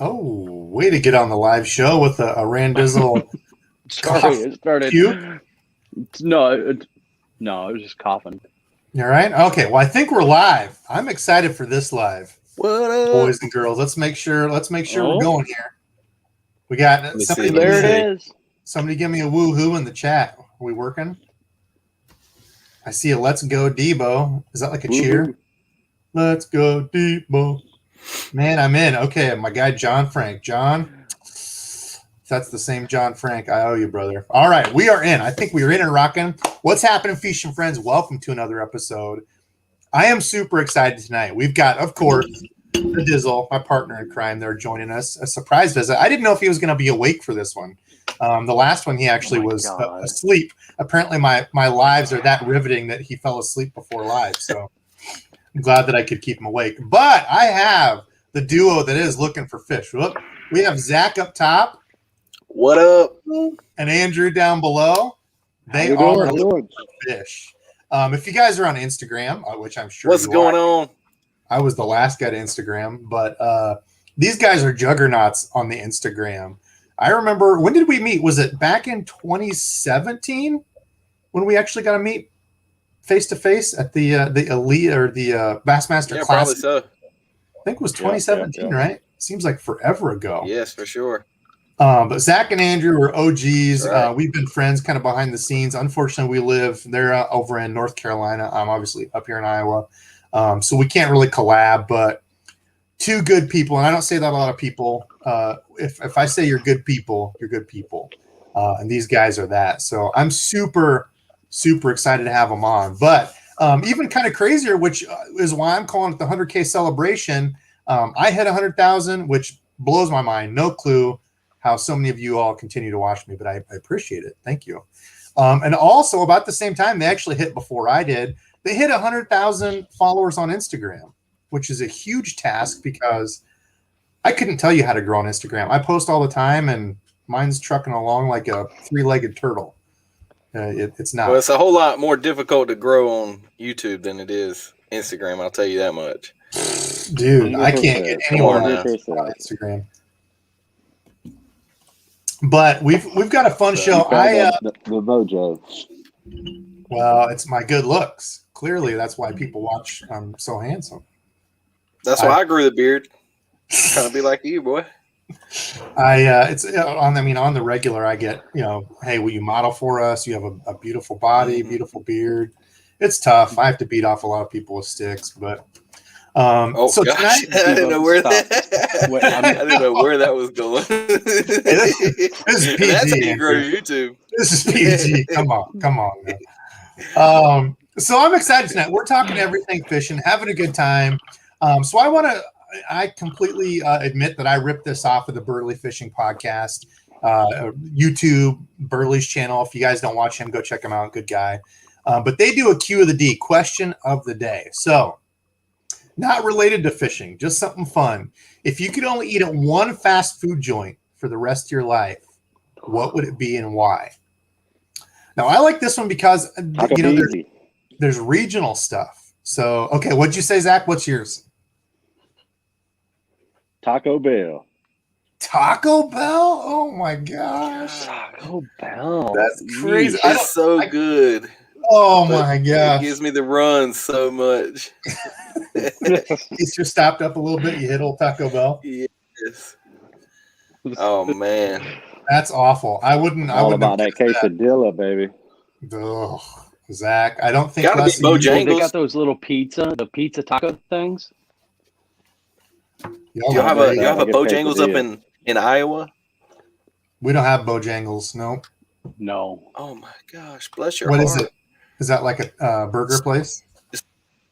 Oh, way to get on the live show with a Randizzle. It started. Puke? No, it was just coughing. You all right? Okay, well, I think we're live. I'm excited for this live. What up? Boys and girls, let's make sure we're going here. We got somebody. There it is. Somebody give me a woohoo in the chat. Are we working? I see a let's go Debo. Is that like a cheer? Let's go Debo. Man, I'm in. Okay, my guy John Frank. John, if that's the same John Frank, I owe you, brother. All right, we are in. I think we are in and rocking. What's happening, fishing friends? Welcome to another episode. I am super excited tonight. We've got, of course, the Dizzle, my partner in crime, there joining us. A surprise visit. I didn't know if he was going to be awake for this one. The last one, he actually was asleep. Apparently, my lives are that riveting that he fell asleep before live. So I'm glad that I could keep him awake. But I have the duo that is looking for fish. Whoop. We have Zach up top. What up? And Andrew down below. They are looking for fish. If you guys are on Instagram, which I'm sure what's going on? I was the last guy to Instagram, but these guys are juggernauts on the Instagram. I remember, when did we meet? Was it back in 2017 when we actually got to meet face to face at the Elite or the Bassmaster Classic? Probably so. I think it was 2017, right? Seems like forever ago. Yes, for sure. But Zach and Andrew are OGs. Right. We've been friends kind of behind the scenes. Unfortunately, they're over in North Carolina. I'm obviously up here in Iowa. So we can't really collab, but two good people. And I don't say that a lot of people. If I say you're good people, you're good people. And these guys are that. So I'm super, super excited to have them on. But even kind of crazier, which is why I'm calling it the 100K celebration. I hit 100,000, which blows my mind. No clue how so many of you all continue to watch me, but I appreciate it. Thank you. And also about the same time, they actually hit before I did. They hit 100,000 followers on Instagram, which is a huge task because I couldn't tell you how to grow on Instagram. I post all the time, and mine's trucking along like a three-legged turtle. It's not. Well, it's a whole lot more difficult to grow on YouTube than it is Instagram. I'll tell you that much. Dude, I can't get anyone on Instagram. But we've got a fun show. The mojo. Well, it's my good looks. Clearly, that's why people watch. I'm so handsome. That's why I grew the beard. Trying to be like you, boy. It's on the regular. I get, hey, will you model for us? You have a beautiful body, beautiful beard. It's tough. I have to beat off a lot of people with sticks, but. So tonight, I didn't know where that. I didn't know where that was going. This is PG. That's how you grow your YouTube. This is PG. Come on. Man. So I'm excited tonight. We're talking everything fishing, having a good time. So I completely admit that I ripped this off of the Burley Fishing Podcast, YouTube, Burley's channel. If you guys don't watch him, go check him out. Good guy. But they do a Q of the D, question of the day. So. Not related to fishing, just something fun. If you could only eat at one fast food joint for the rest of your life, what would it be and why? Now, I like this one because, there's regional stuff. So, okay, what'd you say, Zach? What's yours? Taco Bell. Taco Bell? Oh, my gosh. Taco Bell. That's crazy. It's so good. Oh, my gosh. It gives me the run so much. You're stopped up a little bit. You hit old Taco Bell. Yes. Oh man, that's awful. I wouldn't about that quesadilla, baby. Ugh, Zach, I don't think gotta be Bojangles. They got those little pizza taco things. You have a Bojangles up in Iowa? We don't have Bojangles. Nope. No. Oh my gosh, bless your heart. What is it? Is that like a burger place?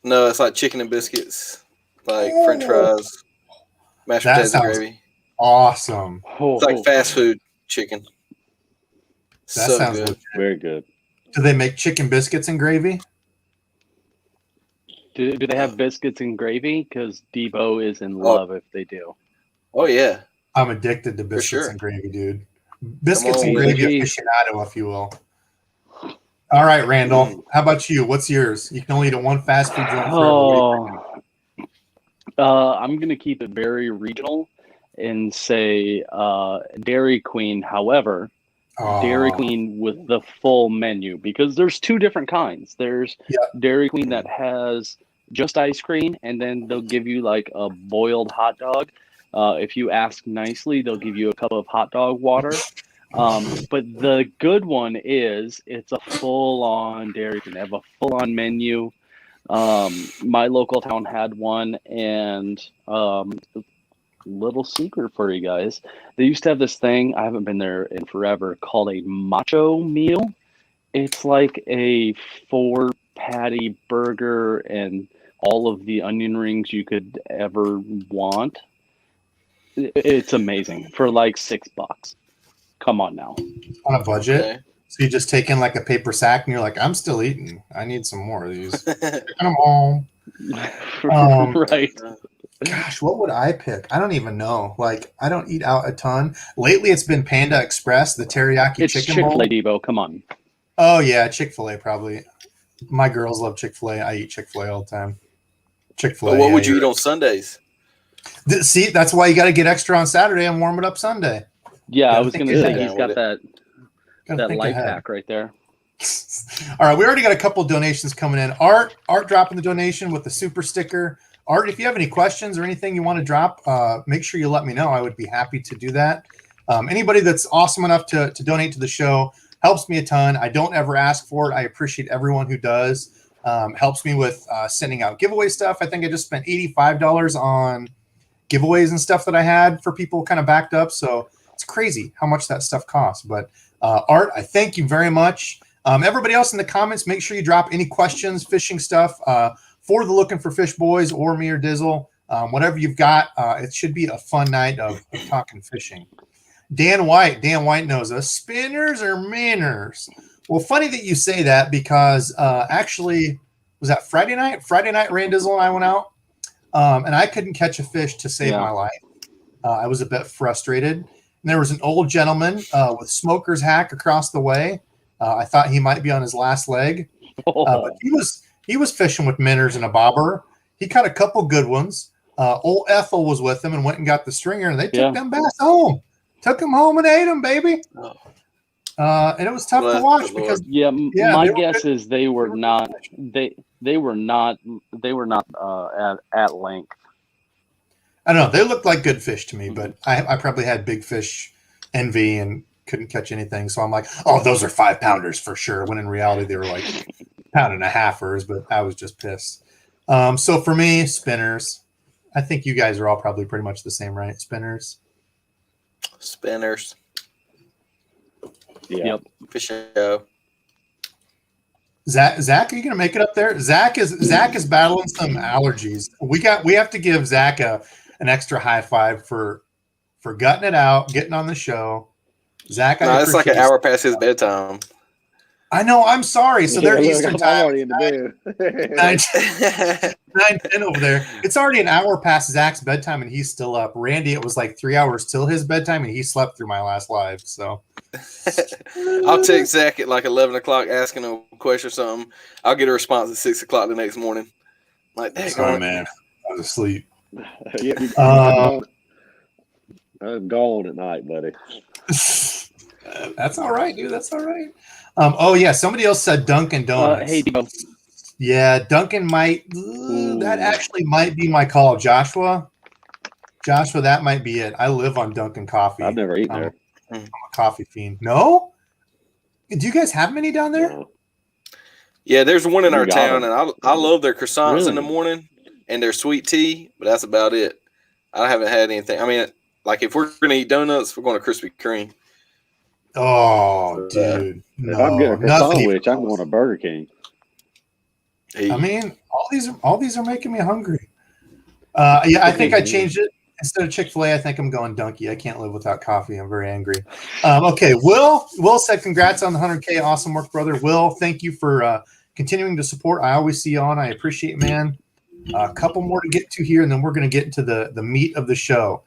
No, it's like chicken and biscuits, like French fries, mashed potatoes and gravy. Awesome. It's like fast food chicken. That sounds good. Very good. Do they make chicken biscuits and gravy? Do they have biscuits and gravy? Because Debo is in love if they do. Oh yeah, I'm addicted to biscuits and gravy, dude. Biscuits and gravy aficionado, if you will. All right, Randall. How about you? What's yours? You can only eat at one fast food joint forever. I'm going to keep it very regional, and say Dairy Queen. However, Dairy Queen with the full menu, because there's two different kinds. There's Dairy Queen that has just ice cream, and then they'll give you like a boiled hot dog. If you ask nicely, they'll give you a cup of hot dog water. But the good one is it's a full-on Dairy Queen. They have a full-on menu. My local town had one, and little secret for you guys. They used to have this thing, I haven't been there in forever, called a macho meal. It's like a 4-patty burger and all of the onion rings you could ever want. It's amazing for like $6. Come on now. On a budget. Okay. So you just take in like a paper sack and you're like, I'm still eating. I need some more of these. Taking them home. Right. Gosh, what would I pick? I don't even know. Like, I don't eat out a ton. Lately, it's been Panda Express, the teriyaki chicken bowl. Chick-fil-A, Debo. Come on. Oh, yeah, Chick-fil-A probably. My girls love Chick-fil-A. I eat Chick-fil-A all the time. Chick-fil-A. But what would you eat on Sundays? See, that's why you got to get extra on Saturday and warm it up Sunday. Yeah, I was going to say, he's got Gotta that think life ahead. hack right there. All right, we already got a couple donations coming in. Art dropping the donation with the super sticker. Art, if you have any questions or anything you want to drop, make sure you let me know. I would be happy to do that. Anybody that's awesome enough to donate to the show helps me a ton. I don't ever ask for it. I appreciate everyone who does. Helps me with sending out giveaway stuff. I think I just spent $85 on giveaways and stuff that I had for people kind of backed up. So it's crazy how much that stuff costs. But Art, I thank you very much. Everybody else in the comments, make sure you drop any questions, fishing stuff, for the Looking for Fish boys or me or Dizzle. Whatever you've got, it should be a fun night of talking fishing. Dan White knows us. Spinners or miners? Well, funny that you say that because actually, was that Friday night? Friday night, Rand Dizzle and I went out, and I couldn't catch a fish to save my life. I was a bit frustrated. And there was an old gentleman with smoker's hack across the way. I thought he might be on his last leg, but he was fishing with minnows and a bobber. He caught a couple good ones. Old Ethel was with him and went and got the stringer, and they took them bass home. Took them home and ate them, baby. And it was tough to watch because my guess is they were not at length. I don't know. They looked like good fish to me, but I probably had big fish envy and couldn't catch anything. So I'm like, oh, those are 5-pounders for sure. When in reality, they were like 1.5-pounders, but I was just pissed. So for me, spinners. I think you guys are all probably pretty much the same, right? Spinners. Yep. For sure. Zach, are you gonna make it up there? Zach is battling some allergies. We have to give Zach an extra high five for gutting it out, getting on the show. Zach, no, it's like an hour past his bedtime. I know. I'm sorry. So they're Eastern time. Already in the bed. 9:10 over there. It's already an hour past Zach's bedtime, and he's still up. Randy, it was like 3 hours till his bedtime, and he slept through my last live. So I'll text Zach at like 11 o'clock asking him a question or something. I'll get a response at 6 o'clock the next morning. Like, dang, sorry, man. I was asleep. I'm gone at night, buddy. That's all right, dude. That's all right. Oh yeah, somebody else said Dunkin' Donuts. Hey, Debo. Yeah, Dunkin' might. That actually might be my call, Joshua. That might be it. I live on Dunkin' coffee. I've never eaten there. I'm a coffee fiend. No? Do you guys have many down there? No. Yeah, there's one in our town, them. and I love their croissants Really? in the morning and their sweet tea, but that's about it. I haven't had anything. I mean, like if we're going to eat donuts, we're going to Krispy Kreme. Oh, dude. If I'm getting a croissant sandwich, I'm going to Burger King. Hey. I mean, all these are making me hungry. Yeah, I think I changed it. Instead of Chick-fil-A, I think I'm going Donkey. I can't live without coffee. I'm very angry. Okay, Will said congrats on the 100K. Awesome work, brother. Will, thank you for continuing to support. I always see you on. I appreciate it, man. A couple more to get to here, and then we're going to get into the meat of the show.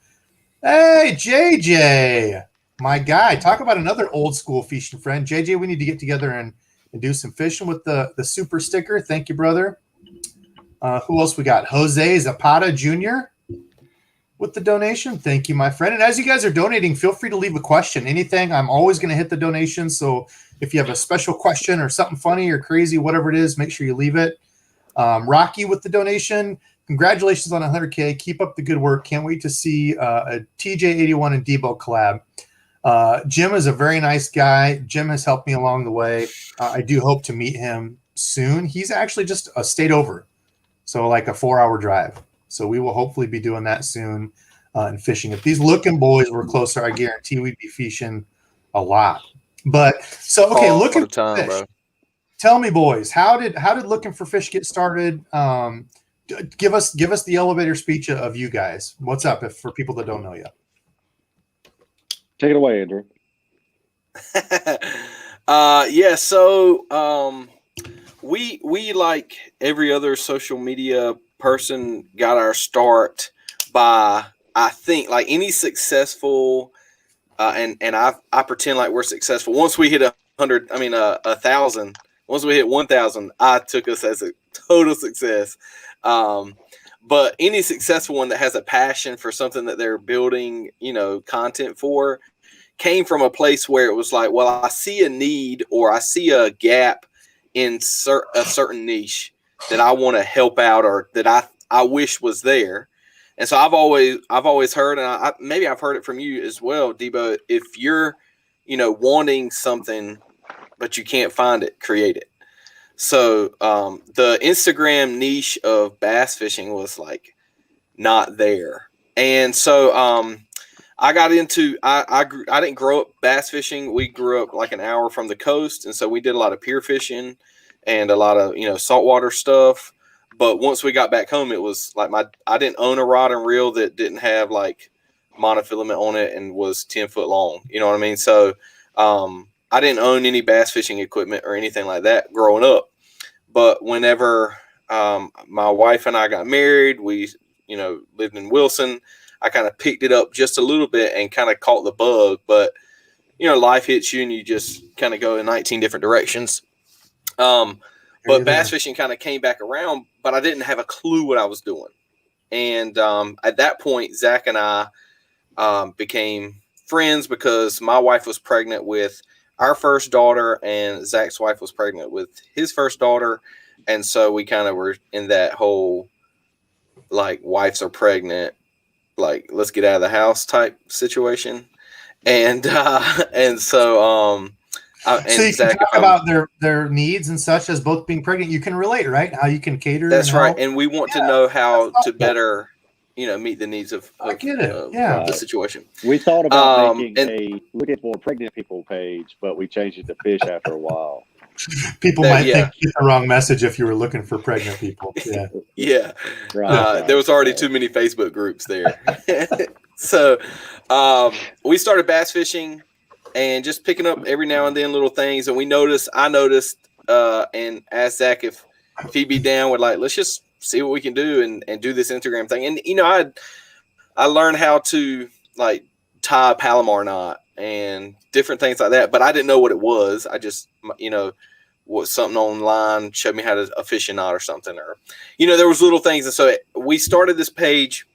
Hey, JJ, my guy. Talk about another old school fishing friend. JJ, we need to get together and do some fishing with the super sticker. Thank you, brother. Who else we got? Jose Zapata Jr. with the donation. Thank you, my friend. And as you guys are donating, feel free to leave a question. Anything. I'm always going to hit the donation. So if you have a special question or something funny or crazy, whatever it is, make sure you leave it. Rocky with the donation. Congratulations on 100K. Keep up the good work. Can't wait to see a TJ81 and Debo collab. Jim is a very nice guy. Jim has helped me along the way. I do hope to meet him soon. He's actually just a state over, so like a 4-hour drive. So we will hopefully be doing that soon and fishing. If these looking boys were closer, I guarantee we'd be fishing a lot. But so okay, looking for fish. Bro. Tell me, boys, how did Looking for Fish get started? Give us the elevator speech of you guys. What's up, if for people that don't know you? Take it away, Andrew. Yeah, so we like every other social media person got our start by, I think, like any successful and I pretend like we're successful. Once we hit 1,000, once we hit 1,000, I took us as a total success. But any successful one that has a passion for something that they're building, content for, came from a place where it was like, well, I see a need or I see a gap in a certain niche that I want to help out or that I wish was there. And so I've always heard, and maybe I've heard it from you as well, Debo, if you're, wanting something, but you can't find it, create it. So the Instagram niche of bass fishing was like not there. And so I got into, I didn't grow up bass fishing. We grew up like an hour from the coast. And so we did a lot of pier fishing and a lot of, saltwater stuff. But once we got back home, it was like I didn't own a rod and reel that didn't have like monofilament on it and was 10 foot long. You know what I mean? So I didn't own any bass fishing equipment or anything like that growing up. But whenever my wife and I got married, we, lived in Wilson. I kind of picked it up just a little bit and kind of caught the bug. But, life hits you and you just kind of go in 19 different directions. But bass fishing kind of came back around, but I didn't have a clue what I was doing. And at that point, Zach and I became friends because my wife was pregnant with our first daughter and Zach's wife was pregnant with his first daughter. And so we kind of were in that whole, like, wives are pregnant, like, let's get out of the house type situation. And so you can talk about their needs and such as both being pregnant. You can relate, right? How you can cater. That's right. And we want to know how to better, meet the needs of the situation. We thought about making a Looking for Pregnant People page, but we changed it to fish after a while. People might think you get the wrong message if you were looking for pregnant people. Yeah. Yeah. Right. There was already too many Facebook groups there. So we started bass fishing and just picking up every now and then little things. And I noticed and asked Zach if he'd be down with, like, let's just see what we can do and do this Instagram thing. And, I learned how to, like, tie a Palomar knot and different things like that. But I didn't know what it was. I just, was something online, showed me how to a fishing knot or something. Or, there was little things. And so we started this page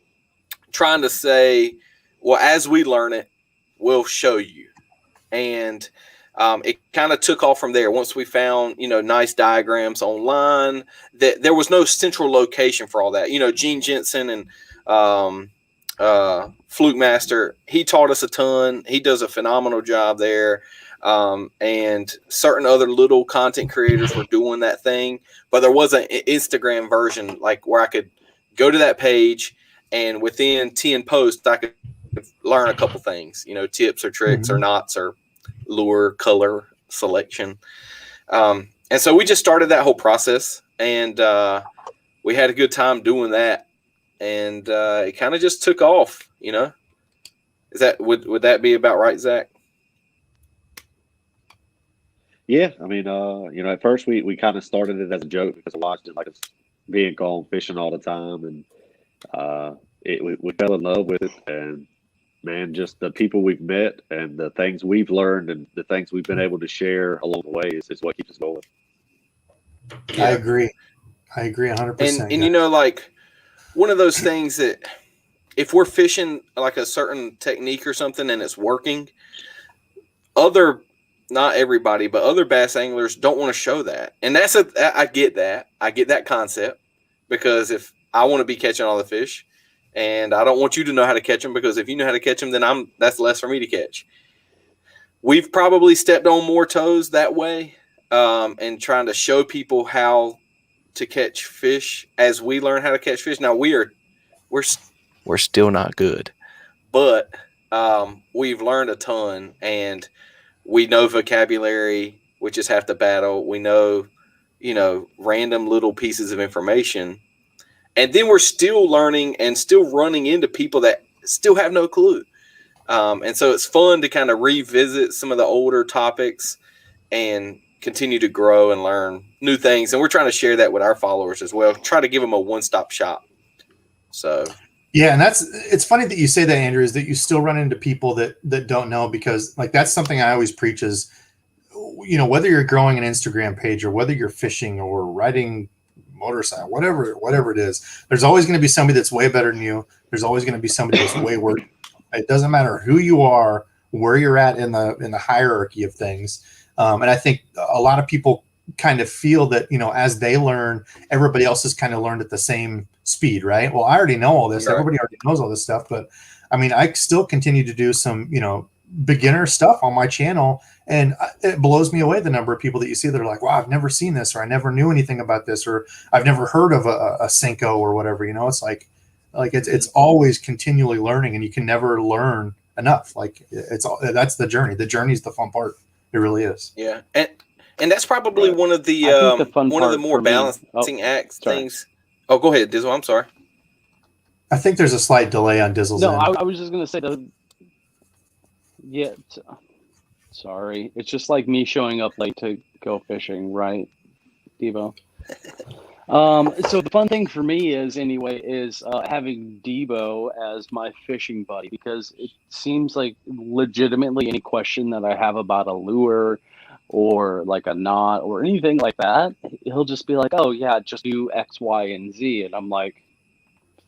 trying to say, well, as we learn it, we'll show you. And it kind of took off from there. Once we found, nice diagrams online, that there was no central location for all that. Gene Jensen and Fluke Master, he taught us a ton. He does a phenomenal job there. And certain other little content creators were doing that thing, but there was an Instagram version, like, where I could go to that page and within 10 posts, I could learn a couple things, tips or tricks or knots or lure color selection. And so we just started that whole process and we had a good time doing that. And it kind of just took off, Is that would that be about right, Zach? Yeah, I mean, at first we kind of started it as a joke because I watched it like it's being gone fishing all the time, and we fell in love with it. And man, just the people we've met and the things we've learned and the things we've been able to share along the way is what keeps us going. Yeah. I agree 100%. And like one of those things that if we're fishing like a certain technique or something and it's working, not everybody, but other bass anglers don't want to show that. And I get that. I get that concept, because if I want to be catching all the fish and I don't want you to know how to catch them, because if you know how to catch them, then that's less for me to catch. We've probably stepped on more toes that way, and trying to show people how to catch fish as we learn how to catch fish. Now we're still not good, but we've learned a ton, and we know vocabulary, which is half the battle. We know, random little pieces of information, and then we're still learning and still running into people that still have no clue. And so it's fun to kind of revisit some of the older topics and continue to grow and learn new things. And we're trying to share that with our followers as well. Try to give them a one-stop shop. So, yeah. And it's funny that you say that, Andrew, is that you still run into people that don't know, because like, that's something I always preach is, whether you're growing an Instagram page or whether you're fishing or riding motorcycle, whatever it is, there's always going to be somebody that's way better than you. There's always going to be somebody that's way worse. It doesn't matter who you are, where you're at in the hierarchy of things. And I think a lot of people kind of feel that, as they learn, everybody else has kind of learned at the same speed, right? Well, I already know all this. Right. Everybody already knows all this stuff. But I mean, I still continue to do some, beginner stuff on my channel. And it blows me away the number of people that you see that are like, wow, I've never seen this, or I never knew anything about this, or I've never heard of a Senko or whatever. It's like it's always continually learning, and you can never learn enough. Like that's the journey. The journey is the fun part. It really is. Yeah. And that's probably one of the more balancing acts things. Oh, go ahead, Dizzle. I'm sorry. I think there's a slight delay on Dizzle's end. I was just gonna say sorry. It's just like me showing up late to go fishing, right, Debo? So the fun thing for me is having Debo as my fishing buddy, because it seems like legitimately any question that I have about a lure or like a knot or anything like that, he'll just be like, oh yeah, just do X, Y, and Z. And I'm like,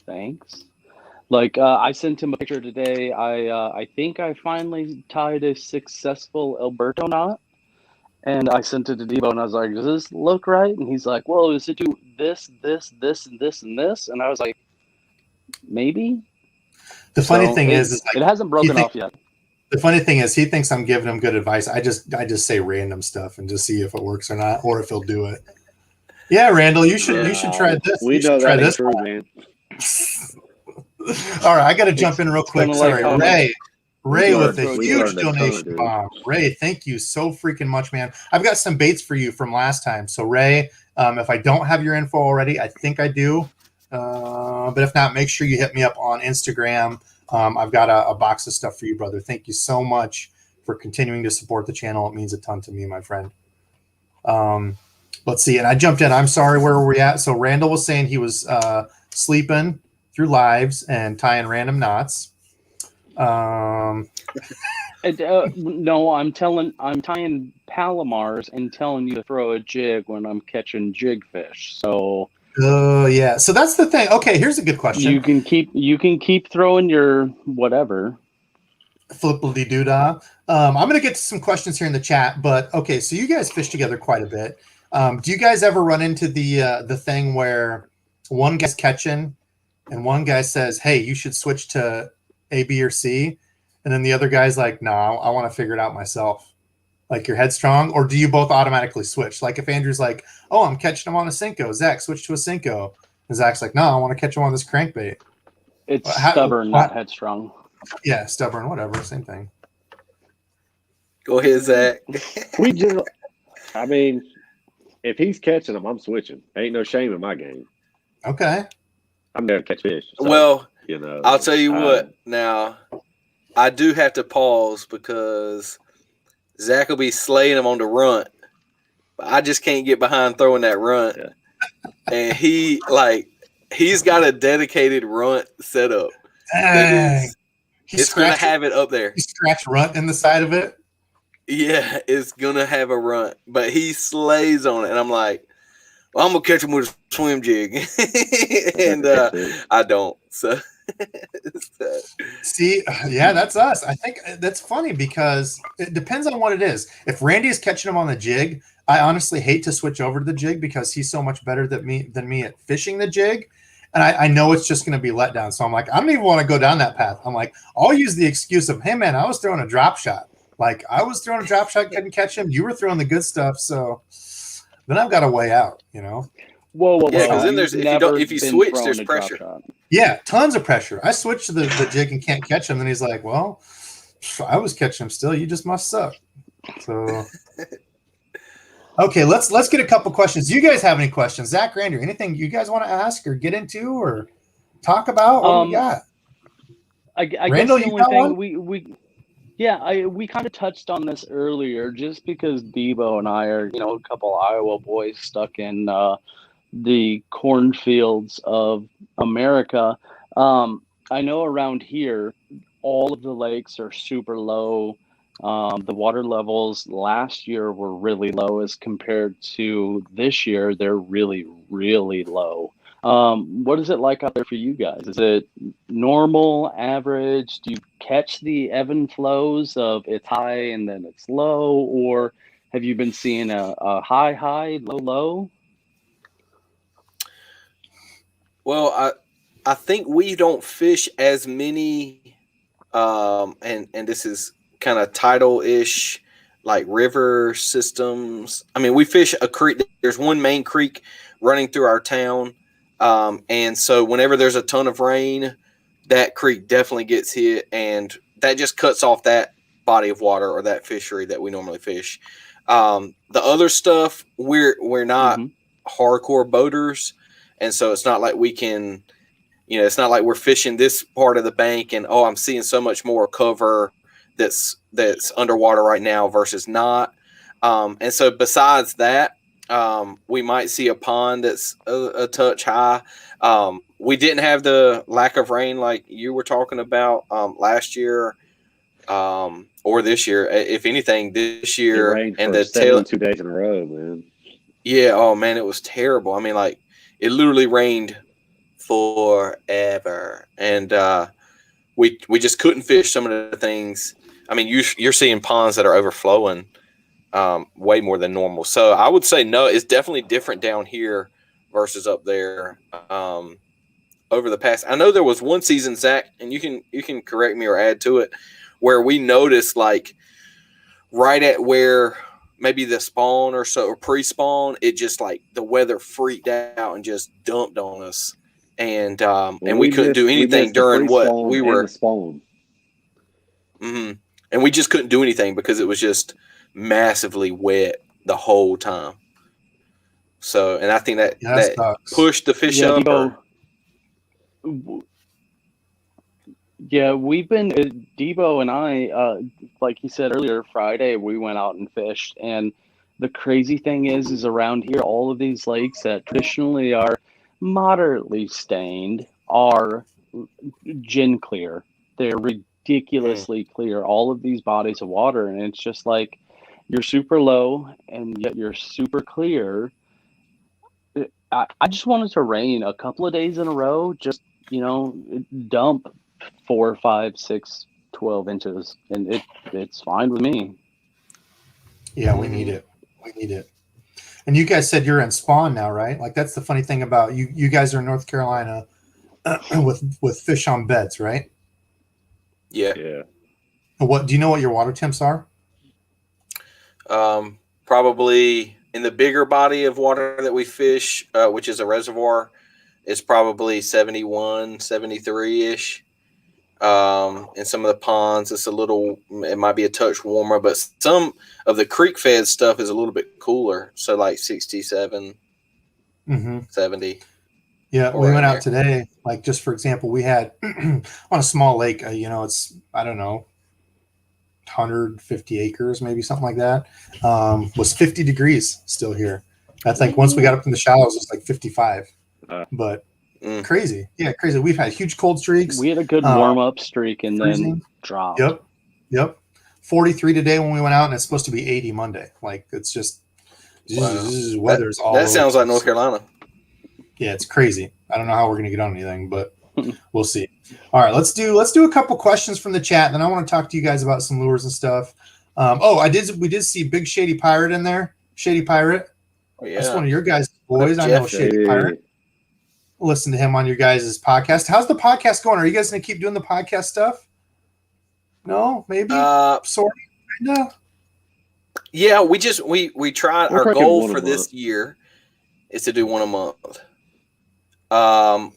thanks. Like I sent him a picture today. I think I finally tied a successful Alberto knot. And I sent it to Debo, and I was like, does this look right? And he's like, well, does it do this, this, this, and this, and this? And I was like, maybe. The funny thing is like, it hasn't broken off yet. The funny thing is he thinks I'm giving him good advice. I just say random stuff and just see if it works or not, or if he'll do it. Yeah, Randall, you should try this. We know that is true, man. All right, I got to jump in real quick. Sorry, Ray with a huge donation bomb. Ray, thank you so freaking much, man. I've got some baits for you from last time. So Ray, if I don't have your info already, I think I do. But if not, make sure you hit me up on Instagram. I've got a box of stuff for you, brother. Thank you so much for continuing to support the channel. It means a ton to me, my friend. Let's see. And I jumped in. I'm sorry, where were we at? So Randall was saying he was sleeping through lives and tying random knots. No, I'm tying Palomars and telling you to throw a jig when I'm catching jig fish. So yeah. So that's the thing. Okay, here's a good question. You can keep throwing your whatever. Flippity-doo-dah. I'm gonna get to some questions here in the chat, but okay, so you guys fish together quite a bit. Do you guys ever run into the thing where one guy's catching and one guy says, hey, you should switch to A, B, or C, and then the other guy's like, no, I want to figure it out myself? Like, you're headstrong? Or do you both automatically switch? Like, if Andrew's like, oh, I'm catching him on a Senko, Zach, switch to a Senko, and Zach's like, no, I want to catch him on this crankbait. It's stubborn, not headstrong. Yeah, stubborn, whatever, same thing. Go ahead, Zach. I mean, if he's catching them, I'm switching. Ain't no shame in my game. Okay. I'm there to catch fish. So, well, I'll tell you what. Now, I do have to pause because Zach will be slaying him on the runt. But I just can't get behind throwing that runt. Yeah. And he's got a dedicated runt setup. It's going to have it up there. He scratched runt in the side of it? Yeah, it's going to have a runt. But he slays on it. And I'm like, well, I'm going to catch him with a swim jig. And I don't. So See, yeah, that's us. I think that's funny because it depends on what it is. If Randy is catching them on the jig, I honestly hate to switch over to the jig because he's so much better than me at fishing the jig. And I know it's just going to be let down. So I'm like, I don't even want to go down that path. I'm like, I'll use the excuse of, hey, man, I was throwing a drop shot. Like, I was throwing a drop shot, couldn't catch him. You were throwing the good stuff. So then I've got a way out, you know? Whoa. Yeah, because then there's if you switch, there's pressure. Yeah, tons of pressure. I switched to the jig and can't catch him. And he's like, well, I was catching him still. You just must suck. So, okay, let's get a couple questions. Do you guys have any questions? Zach, Randy, anything you guys want to ask or get into or talk about? What do we got? I Randall, guess the only thing we kind of touched on this earlier, just because Debo and I are, a couple Iowa boys stuck in the cornfields of America. I know around here, all of the lakes are super low. The water levels last year were really low as compared to this year. They're really, really low. What is it like out there for you guys? Is it normal, average? Do you catch the ebb and flows of it's high and then it's low? Or have you been seeing a high, low? Well, I think we don't fish as many, and this is kind of tidal-ish, like river systems. I mean, we fish a creek. There's one main creek running through our town, and so whenever there's a ton of rain, that creek definitely gets hit, and that just cuts off that body of water or that fishery that we normally fish. The other stuff, we're not hardcore boaters. And so it's not like we can, it's not like we're fishing this part of the bank and, I'm seeing so much more cover that's underwater right now versus not. And so besides that, we might see a pond that's a touch high. We didn't have the lack of rain like you were talking about last year or this year. If anything, this year and the 2 days in a row, man. Yeah. Oh man, it was terrible. I mean, like, it literally rained forever, and we just couldn't fish some of the things. I mean, you're seeing ponds that are overflowing way more than normal. So I would say no, it's definitely different down here versus up there. Over the past, I know there was one season, Zach, and you can correct me or add to it, where we noticed like right at where maybe the spawn or so, or pre-spawn, it just like the weather freaked out and just dumped on us, and we couldn't do anything during what we were. Spawn. And we just couldn't do anything because it was just massively wet the whole time. So, and I think that pushed the fish up. Yeah, we've been Debo and I, like he said earlier, Friday we went out and fished, and the crazy thing is around here, all of these lakes that traditionally are moderately stained are gin clear. They're ridiculously clear. All of these bodies of water, and it's just like you're super low and yet you're super clear. I just wanted to rain a couple of days in a row, just dump 4, 5, 6, 12 inches, and it's fine with me. Yeah, we need it. We need it. And you guys said you're in spawn now, right? Like, that's the funny thing about you. You guys are in North Carolina with fish on beds, right? Yeah. What do you know what your water temps are? Probably in the bigger body of water that we fish, which is a reservoir, is probably 71, 73-ish. In some of the ponds, it might be a touch warmer, but some of the creek fed stuff is a little bit cooler. So like 67, 70. Yeah, we went out today. Like, just for example, we had on a small lake, it's, I don't know, 150 acres, maybe something like that. Was 50 degrees still here. I think once we got up in the shallows, it was like 55. But crazy. Yeah, crazy. We've had huge cold streaks. We had a good warm-up streak and then dropped. Yep. 43 today when we went out, and it's supposed to be 80 Monday. Like, it's just weather's all that sounds like North Carolina. Yeah, it's crazy. I don't know how we're going to get on anything, but we'll see. All right, let's do a couple questions from the chat. Then I want to talk to you guys about some lures and stuff. We did see Big Shady Pirate in there. Shady Pirate. Oh, yeah. That's one of your guys' boys. I know Shady Pirate. Listen to him on your guys' podcast. How's the podcast going? Are you guys going to keep doing the podcast stuff? No, maybe. Sort of. No. Yeah, we tried. Our goal for this year is to do one a month. I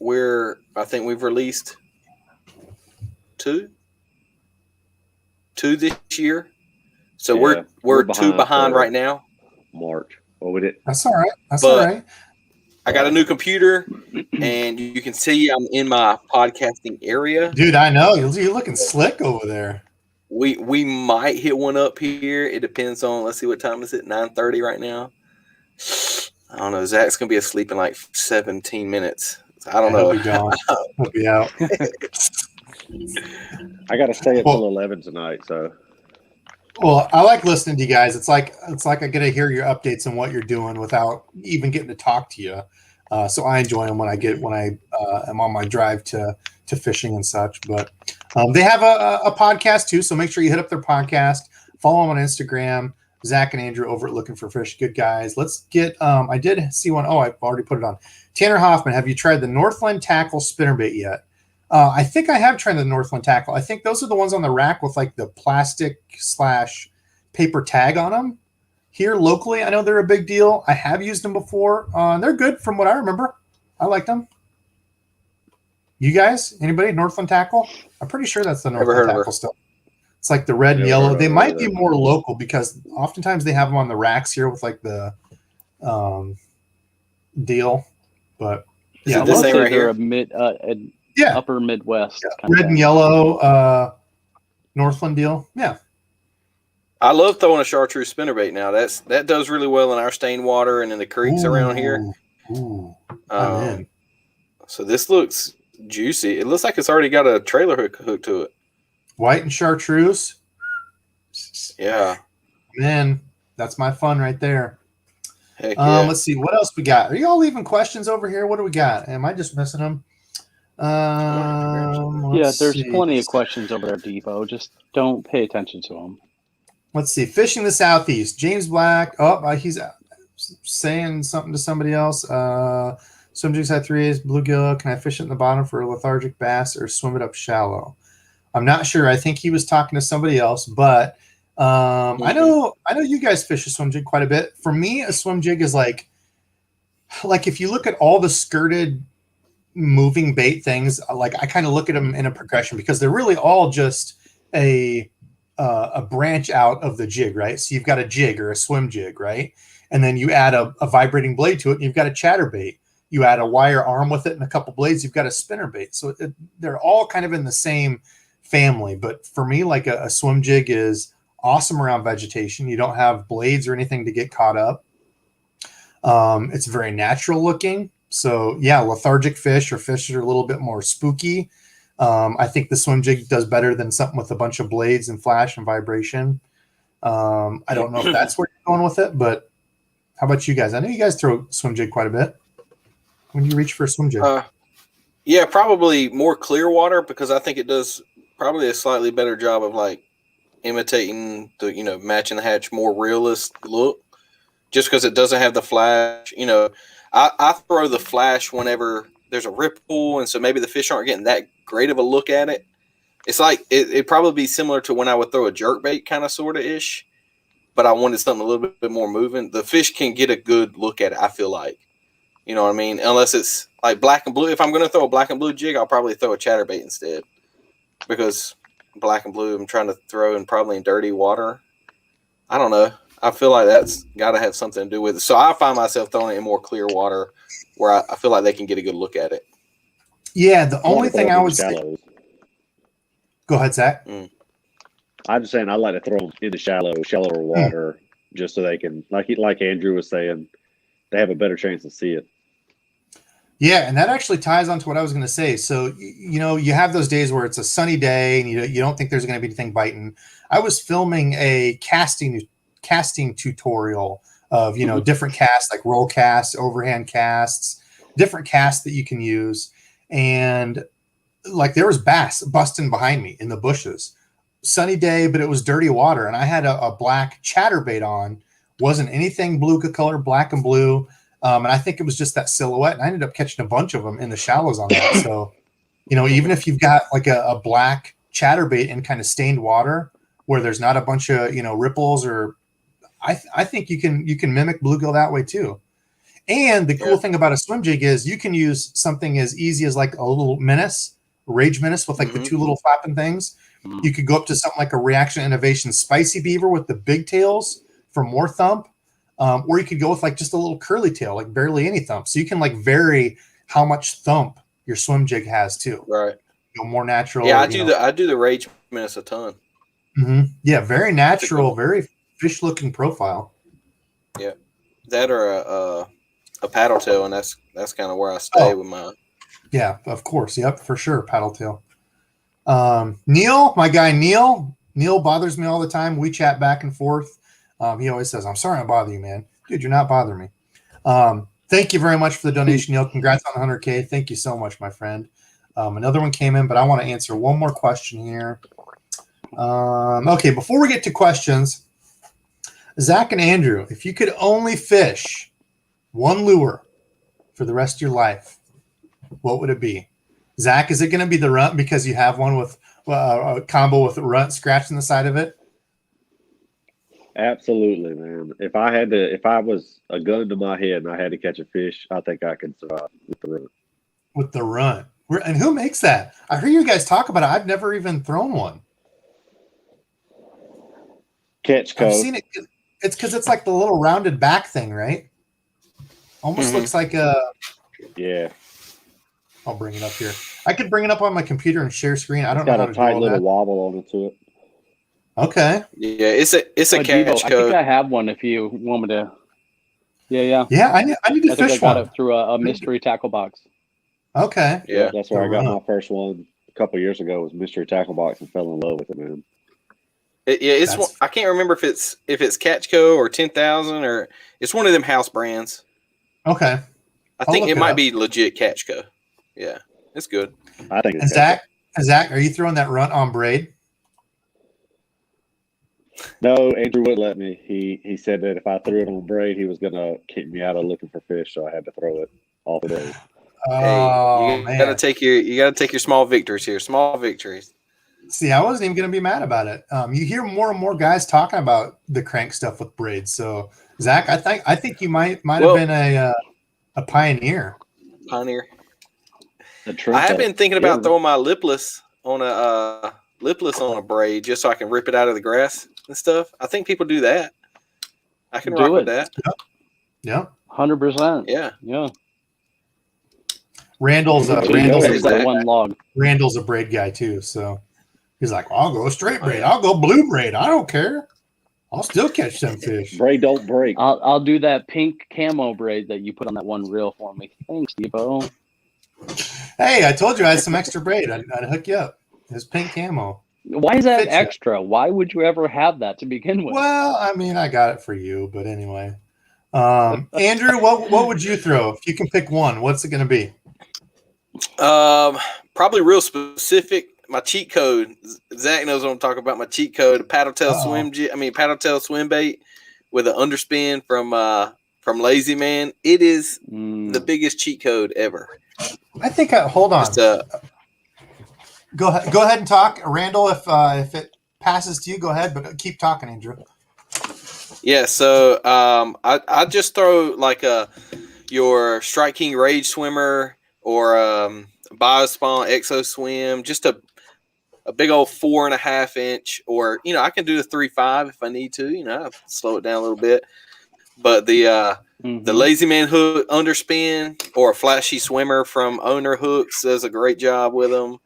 think we've released two this year. So we're two behind right now. March. Well, we did. That's all right. All right. I got a new computer, and you can see I'm in my podcasting area. Dude, I know. You're looking slick over there. We might hit one up here. It depends on, let's see, what time is it? 9:30 right now. I don't know. Zach's going to be asleep in like 17 minutes. I don't know. He'll be out. I got to stay until 11 tonight, so. Well, I like listening to you guys. It's like I get to hear your updates and what you're doing without even getting to talk to you. So I enjoy them when I am on my drive to fishing and such. But they have a podcast too, so make sure you hit up their podcast. Follow them on Instagram. Zach and Andrew over at Looking for Fish. Good guys. Let's get. I did see one. Oh, I've already put it on. Tanner Hoffman, have you tried the Northland Tackle spinnerbait yet? I think I have tried the Northland Tackle. I think those are the ones on the rack with like the plastic/paper tag on them. Here locally, I know they're a big deal. I have used them before. They're good from what I remember. I like them. You guys, anybody? Northland Tackle? I'm pretty sure that's the Northland Tackle stuff. It's like the red and yellow. They might be more local because oftentimes they have them on the racks here with like the deal. But yeah, this thing right here, upper Midwest, red and yellow Northland deal. Yeah, I love throwing a chartreuse spinnerbait now. That does really well in our stained water and in the creeks around here. So this looks juicy. It looks like it's already got a trailer hook to it. White and chartreuse. Yeah. Man, that's my fun right there. Heck yeah. Let's see. What else we got? Are you all leaving questions over here? What do we got? Am I just missing them? There's plenty of questions over there, Debo. Just don't pay attention to them. Let's see. Fishing the Southeast. James Black. Oh, he's saying something to somebody else. Swim jigs had 3As, bluegill. Can I fish it in the bottom for a lethargic bass or swim it up shallow? I'm not sure. I think he was talking to somebody else, but I know you guys fish a swim jig quite a bit. For me, a swim jig is like if you look at all the skirted moving bait things, like I kind of look at them in a progression because they're really all just a branch out of the jig, right? So you've got a jig or a swim jig, right? And then you add a vibrating blade to it, and you've got a chatterbait. You add a wire arm with it and a couple blades, you've got a spinnerbait. So they're all kind of in the same family. But for me, like a swim jig is awesome around vegetation. You don't have blades or anything to get caught up. It's very natural looking. So yeah, lethargic fish or fish that are a little bit more spooky. I think the swim jig does better than something with a bunch of blades and flash and vibration. I don't know if that's where you're going with it, but how about you guys? I know you guys throw swim jig quite a bit. When do you reach for a swim jig? Yeah, probably more clear water because I think it does probably a slightly better job of like imitating the, matching the hatch more realist look just because it doesn't have the flash. I throw the flash whenever there's a ripple, and so maybe the fish aren't getting that great of a look at it. It's like it'd probably be similar to when I would throw a jerkbait kind of sort of ish, but I wanted something a little bit more moving. The fish can get a good look at it, I feel like. You know what I mean? Unless it's like black and blue. If I'm going to throw a black and blue jig, I'll probably throw a chatterbait instead because black and blue I'm trying to throw in probably in dirty water. I don't know. I feel like that's got to have something to do with it. So I find myself throwing it in more clear water where I feel like they can get a good look at it. Yeah, the only thing I would say. Go ahead, Zach. I'm just saying I like to throw them in the shallower water just so they can, like Andrew was saying, they have a better chance to see it. Yeah, and that actually ties on to what I was going to say. So, you have those days where it's a sunny day and you don't think there's going to be anything biting. I was filming a casting tutorial of, different casts like roll casts, overhand casts, different casts that you can use. And like there was bass busting behind me in the bushes. Sunny day, but it was dirty water, and I had a black chatterbait on. Wasn't anything beluga color, black and blue, and I think it was just that silhouette. And I ended up catching a bunch of them in the shallows on that. So, even if you've got like a black chatterbait in kind of stained water where there's not a bunch of ripples, or I think you can mimic bluegill that way too. And the cool thing about a swim jig is you can use something as easy as like a little rage menace with like the two little flapping things. You could go up to something like a Reaction Innovation Spicy Beaver with the big tails for more thump, or you could go with like just a little curly tail, like barely any thump. So you can like vary how much thump your swim jig has too. Right. More natural. Yeah, I do the Rage Menace a ton. Yeah, very natural, very fish looking profile. Yeah, that or a paddle tail, and that's kind of where I stay with mine. Yeah, of course. Yep, for sure, paddle tail. Neil, my guy Neil bothers me all the time. We chat back and forth. He always says, "I'm sorry I bother you, man." Dude, you're not bothering me. Thank you very much for the donation, Neil. Congrats on the 100K. Thank you so much, my friend. Another one came in, but I want to answer one more question here. Okay, before we get to questions, Zach and Andrew, if you could only fish one lure for the rest of your life, what would it be? Zach, is it going to be the runt because you have one with a combo with a runt scratching the side of it? Absolutely, man. If I was a gun to my head and I had to catch a fish, I think I could survive with the runt. With the runt. And who makes that? I hear you guys talk about it. I've never even thrown one. Catch code. I've seen it. It's because it's like the little rounded back thing, right? Almost looks like a... Yeah. I'll bring it up here. I could bring it up on my computer and share screen. I don't know how to do all got a tight little that. wobble on it to it. Okay. Yeah, it's a catch Debo, code. I think I have one if you want me to. Yeah. Yeah, I need to I think fish I got one. it through a mystery tackle box. Okay. Yeah, that's where I got my first one a couple of years ago. Was mystery tackle box and fell in love with it, man. It's one, I can't remember if it's Catchco or 10,000 or it's one of them house brands. Okay. I think it might be legit Catchco. Yeah, it's good. I think. And Zach, are you throwing that runt on braid? No, Andrew wouldn't let me. He said that if I threw it on braid, he was gonna kick me out of looking for fish, so I had to throw it all the day. Oh, you gotta take your small victories here. Small victories. See, I wasn't even going to be mad about it. You hear more and more guys talking about the crank stuff with braids. So, Zach, I think you might have been a pioneer. Pioneer. I have been thinking about throwing my lipless on a braid just so I can rip it out of the grass and stuff. I think people do that. I can rock with that. Yeah. 100%. Yeah. Randall's a braid guy too, so he's like, well, I'll go straight braid. I'll go blue braid. I don't care. I'll still catch them fish. Braid don't break. I'll do that pink camo braid that you put on that one reel for me. Thanks, Debo. Hey, I told you I had some extra braid. I'd hook you up. It's pink camo. Why is that extra? Why would you ever have that to begin with? Well, I mean, I got it for you, but anyway. Andrew, what would you throw? If you can pick one, what's it going to be? Probably real specific. My cheat code. Zach knows what I'm talking about. My cheat code: paddle tail swim bait with an underspin from Lazy Man. It is the biggest cheat code ever. I think. Hold on. Go ahead and talk, Randall. If it passes to you, go ahead. But keep talking, Andrew. Yeah. So I just throw like your Strike King Rage Swimmer or Biospawn Exo Swim, just a big old 4.5 inch, or I can do the 3.5 if I need to. I'll slow it down a little bit. But the Lazy Man hook underspin or a Flashy Swimmer from Owner Hooks does a great job with them.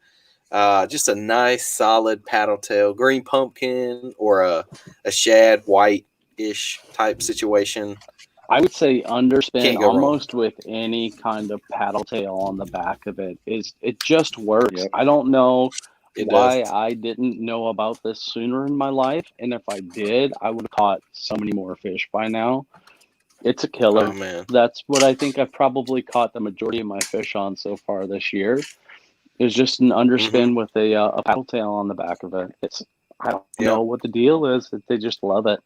Just a nice solid paddle tail, green pumpkin or a shad white-ish type situation. I would say underspin almost wrong. with any kind of paddle tail on the back of it. It just works. Yep. I don't know why does. I didn't know about this sooner in my life. And if I did, I would have caught so many more fish by now. It's a killer. Oh, man. That's what I think I've probably caught the majority of my fish on so far this year. It's just an underspin with a paddle tail on the back of it. I don't know what the deal is. They just love it.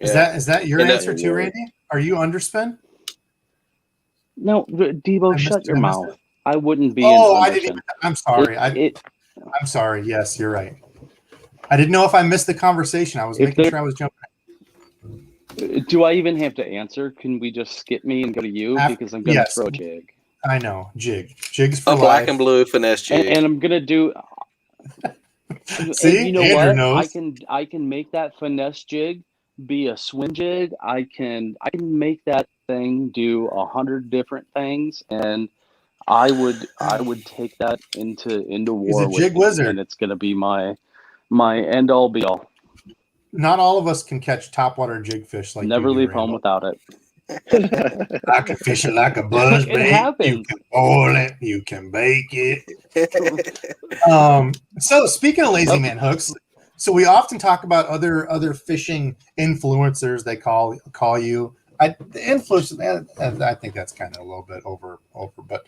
Is that your answer too, Randy? Are you underspin? No, Debo, shut your mouth. I wouldn't be. I didn't even. I'm sorry. I'm sorry. Yes, you're right. I didn't know if I missed the conversation. I was making sure I was jumping. Do I even have to answer? Can we just skip me and go to you? Because I'm going to throw a jig. I know. Jigs for a life. Black and blue finesse jig. And I'm going to do... See? You know Andrew what? knows. I can make that finesse jig be a swim jig. I can make that thing do 100 different things, and I would take that into war. He's a jig wizard, and it's going to be my end all be all. Not all of us can catch topwater jigfish like never you do, leave Randall. home without it. I can fish it like a buzz bait. You can boil it. You can bake it. So speaking of lazy man hooks, so we often talk about other fishing influencers. They call you. The influencers. I think that's kind of a little bit over. But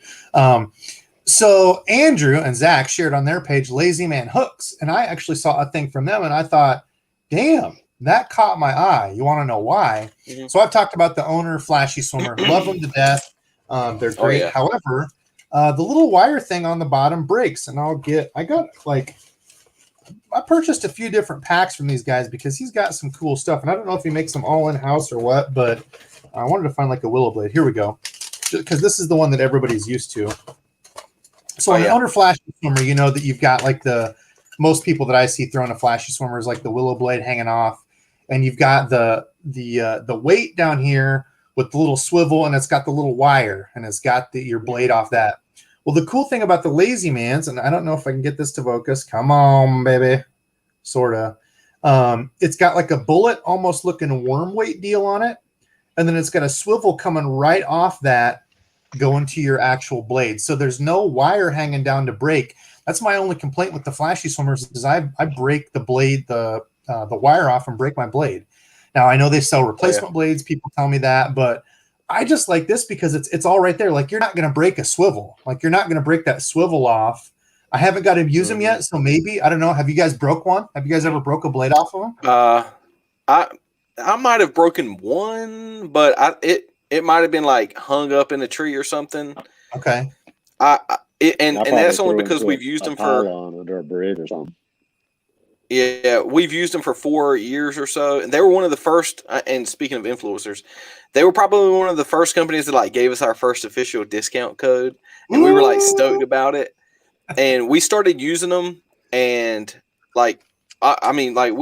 so Andrew and Zach shared on their page Lazy Man Hooks, and I actually saw a thing from them, and I thought, damn, that caught my eye. You want to know why? Mm-hmm. So I've talked about the owner, Flashy Swimmer. Love them to death. They're great. Oh, yeah. However, the little wire thing on the bottom breaks, and I purchased a few different packs from these guys because he's got some cool stuff, and I don't know if he makes them all in-house or what, but I wanted to find like a willow blade. Here we go, because this is the one that everybody's used to. So on the owner Flashy Swimmer, you know that you've got like most people that I see throwing a Flashy Swimmer is like the willow blade hanging off, and you've got the weight down here with the little swivel, and it's got the little wire, and it's got your blade off that. Well, the cool thing about the Lazy Mans, and I don't know if I can get this to focus. Come on, baby. Sort of. It's got like a bullet almost looking worm weight deal on it, and then it's got a swivel coming right off that going to your actual blade. So there's no wire hanging down to break. That's my only complaint with the Flashy Swimmers is I break the blade, the wire off and break my blade. Now, I know they sell replacement blades. People tell me that, but I just like this because it's all right there. Like, you're not going to break a swivel. Like, you're not going to break that swivel off. I haven't got to use them yet, so maybe. I don't know. Have you guys broke one? Have you guys ever broke a blade off of them? I might have broken one, but it might have been like hung up in a tree or something. Okay. And that's only because we've used them for under a bridge or something. Yeah, we've used them for 4 years or so, and they were one of the first. And speaking of influencers, they were probably one of the first companies that like gave us our first official discount code, and we were like stoked about it. And we started using them, and like I mean, like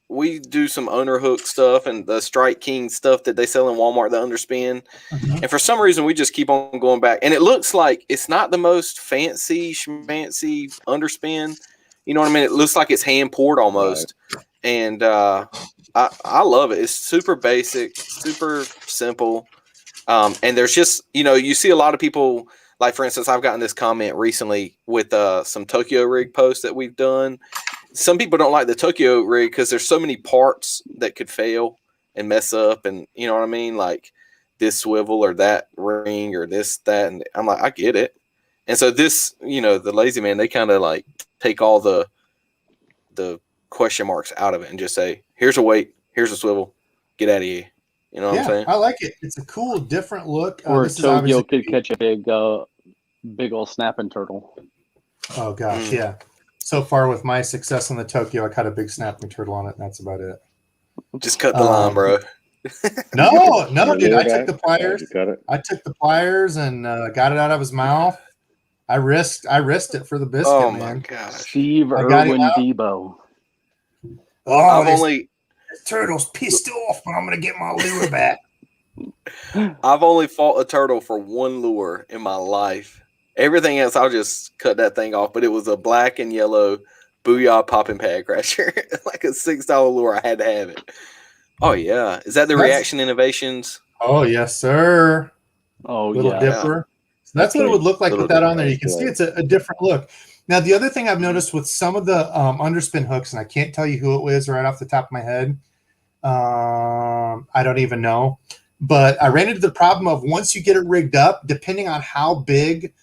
we do some owner hook stuff and the Strike King stuff that they sell in Walmart, the underspin. Mm-hmm. And for some reason, we just keep on going back. And it looks like it's not the most fancy schmancy underspin. You know what I mean? It looks like it's hand poured almost. Right. And I love it. It's super basic, super simple. And there's just, you see a lot of people, like, for instance, I've gotten this comment recently with some Tokyo rig posts that we've done. Some people don't like the Tokyo rig because there's so many parts that could fail and mess up, and you know what I mean, like this swivel or that ring or this, that, and I'm like, I get it. And so this, the Lazy Man, they kind of like take all the question marks out of it and just say, here's a weight, here's a swivel, get out of here. You know what I'm saying? I like it. It's a cool, different look. Or Tokyo could catch a big old snapping turtle. Oh gosh, yeah. So far with my success on the Tokyo, I caught a big snapping turtle on it, and that's about it. Just cut the line, bro. No, dude. I took the pliers. I took the pliers and got it out of his mouth. I risked it for the biscuit, man. Oh my gosh. Steve Irwin Debo. This turtle's pissed off, but I'm gonna get my lure back. I've only fought a turtle for one lure in my life. Everything else, I'll just cut that thing off. But it was a black and yellow Booyah popping pad crasher, like a $6 lure. I had to have it. Oh yeah, is that the Reaction Innovations? Oh yes, sir. Oh little dipper. So that's what it would look like with that on there. You can see it's a different look. Now the other thing I've noticed with some of the underspin hooks, and I can't tell you who it was right off the top of my head. I don't even know, but I ran into the problem of once you get it rigged up, depending on how big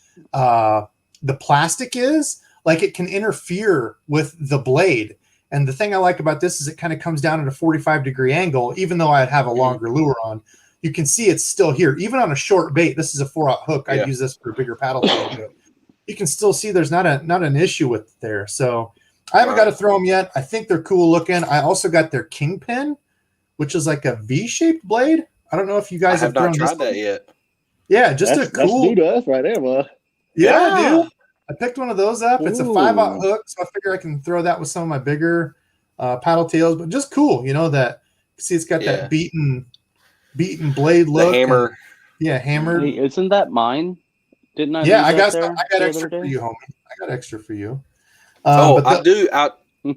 the plastic is, like it can interfere with the blade. And the thing I like about this is it kind of comes down at a 45-degree angle. Even though I'd have a longer lure on, you can see it's still here. Even on a short bait, this is a 4/0 hook. I'd use this for a bigger paddle tail, but you can still see there's not an issue with there. So I haven't got to throw them yet. I think they're cool looking. I also got their Kingpin, which is like a V-shaped blade. I don't know if you guys have not tried that yet. Yeah, just that's a cool. That's new to us right there, bud. Yeah, dude. I picked one of those up. It's a 5/0 hook, so I figure I can throw that with some of my bigger paddle tails. But just cool, that. See, it's got that beaten blade look. The hammer. Hammered. Hey, isn't that mine? Didn't I? Yeah, I got extra for you, homie. I got extra for you. I do.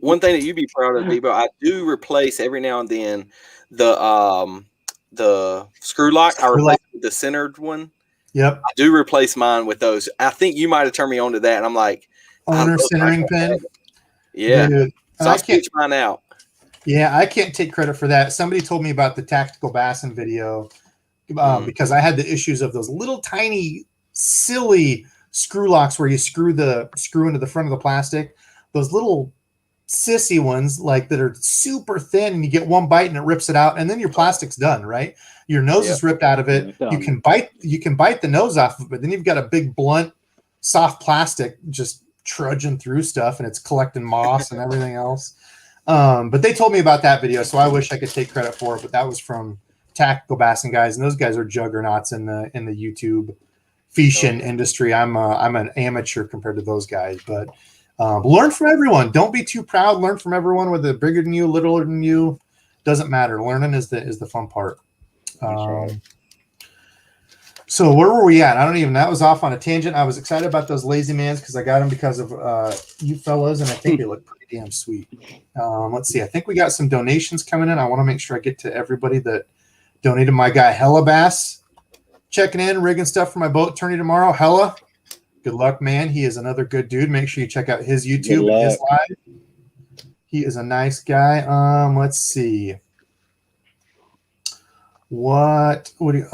One thing that you'd be proud of, Debo, I do replace every now and then the screw lock. I replace the centered one. Yep. I do replace mine with those. I think you might have turned me on to that, and I'm like, owner centering pin. Yeah. Dude. So I switch mine out. Yeah, I can't take credit for that. Somebody told me about the tactical bassin video because I had the issues of those little tiny silly screw locks where you screw into the front of the plastic. Those little sissy ones like that are super thin, and you get one bite and it rips it out, and then your plastic's done, right? Your nose is ripped out of it. You can bite the nose off of it, but then you've got a big blunt soft plastic just trudging through stuff, and it's collecting moss and everything else. But they told me about that video, so I wish I could take credit for it, but that was from Tactical Bassin guys, and those guys are juggernauts in the YouTube fishing industry. I'm an amateur compared to those guys, but learn from everyone. Don't be too proud. Learn from everyone, whether bigger than you, littler than you, doesn't matter. Learning is the fun part. So where were we at? That was off on a tangent. I was excited about those Lazy Mans because I got them because of you fellas, and I think they look pretty damn sweet. Let's see. I think we got some donations coming in. I want to make sure I get to everybody that donated. My guy Hella Bass checking in, rigging stuff for my boat tourney tomorrow. Hella, good luck, man. He is another good dude. Make sure you check out his YouTube and his live. He is a nice guy. Let's see. What do you,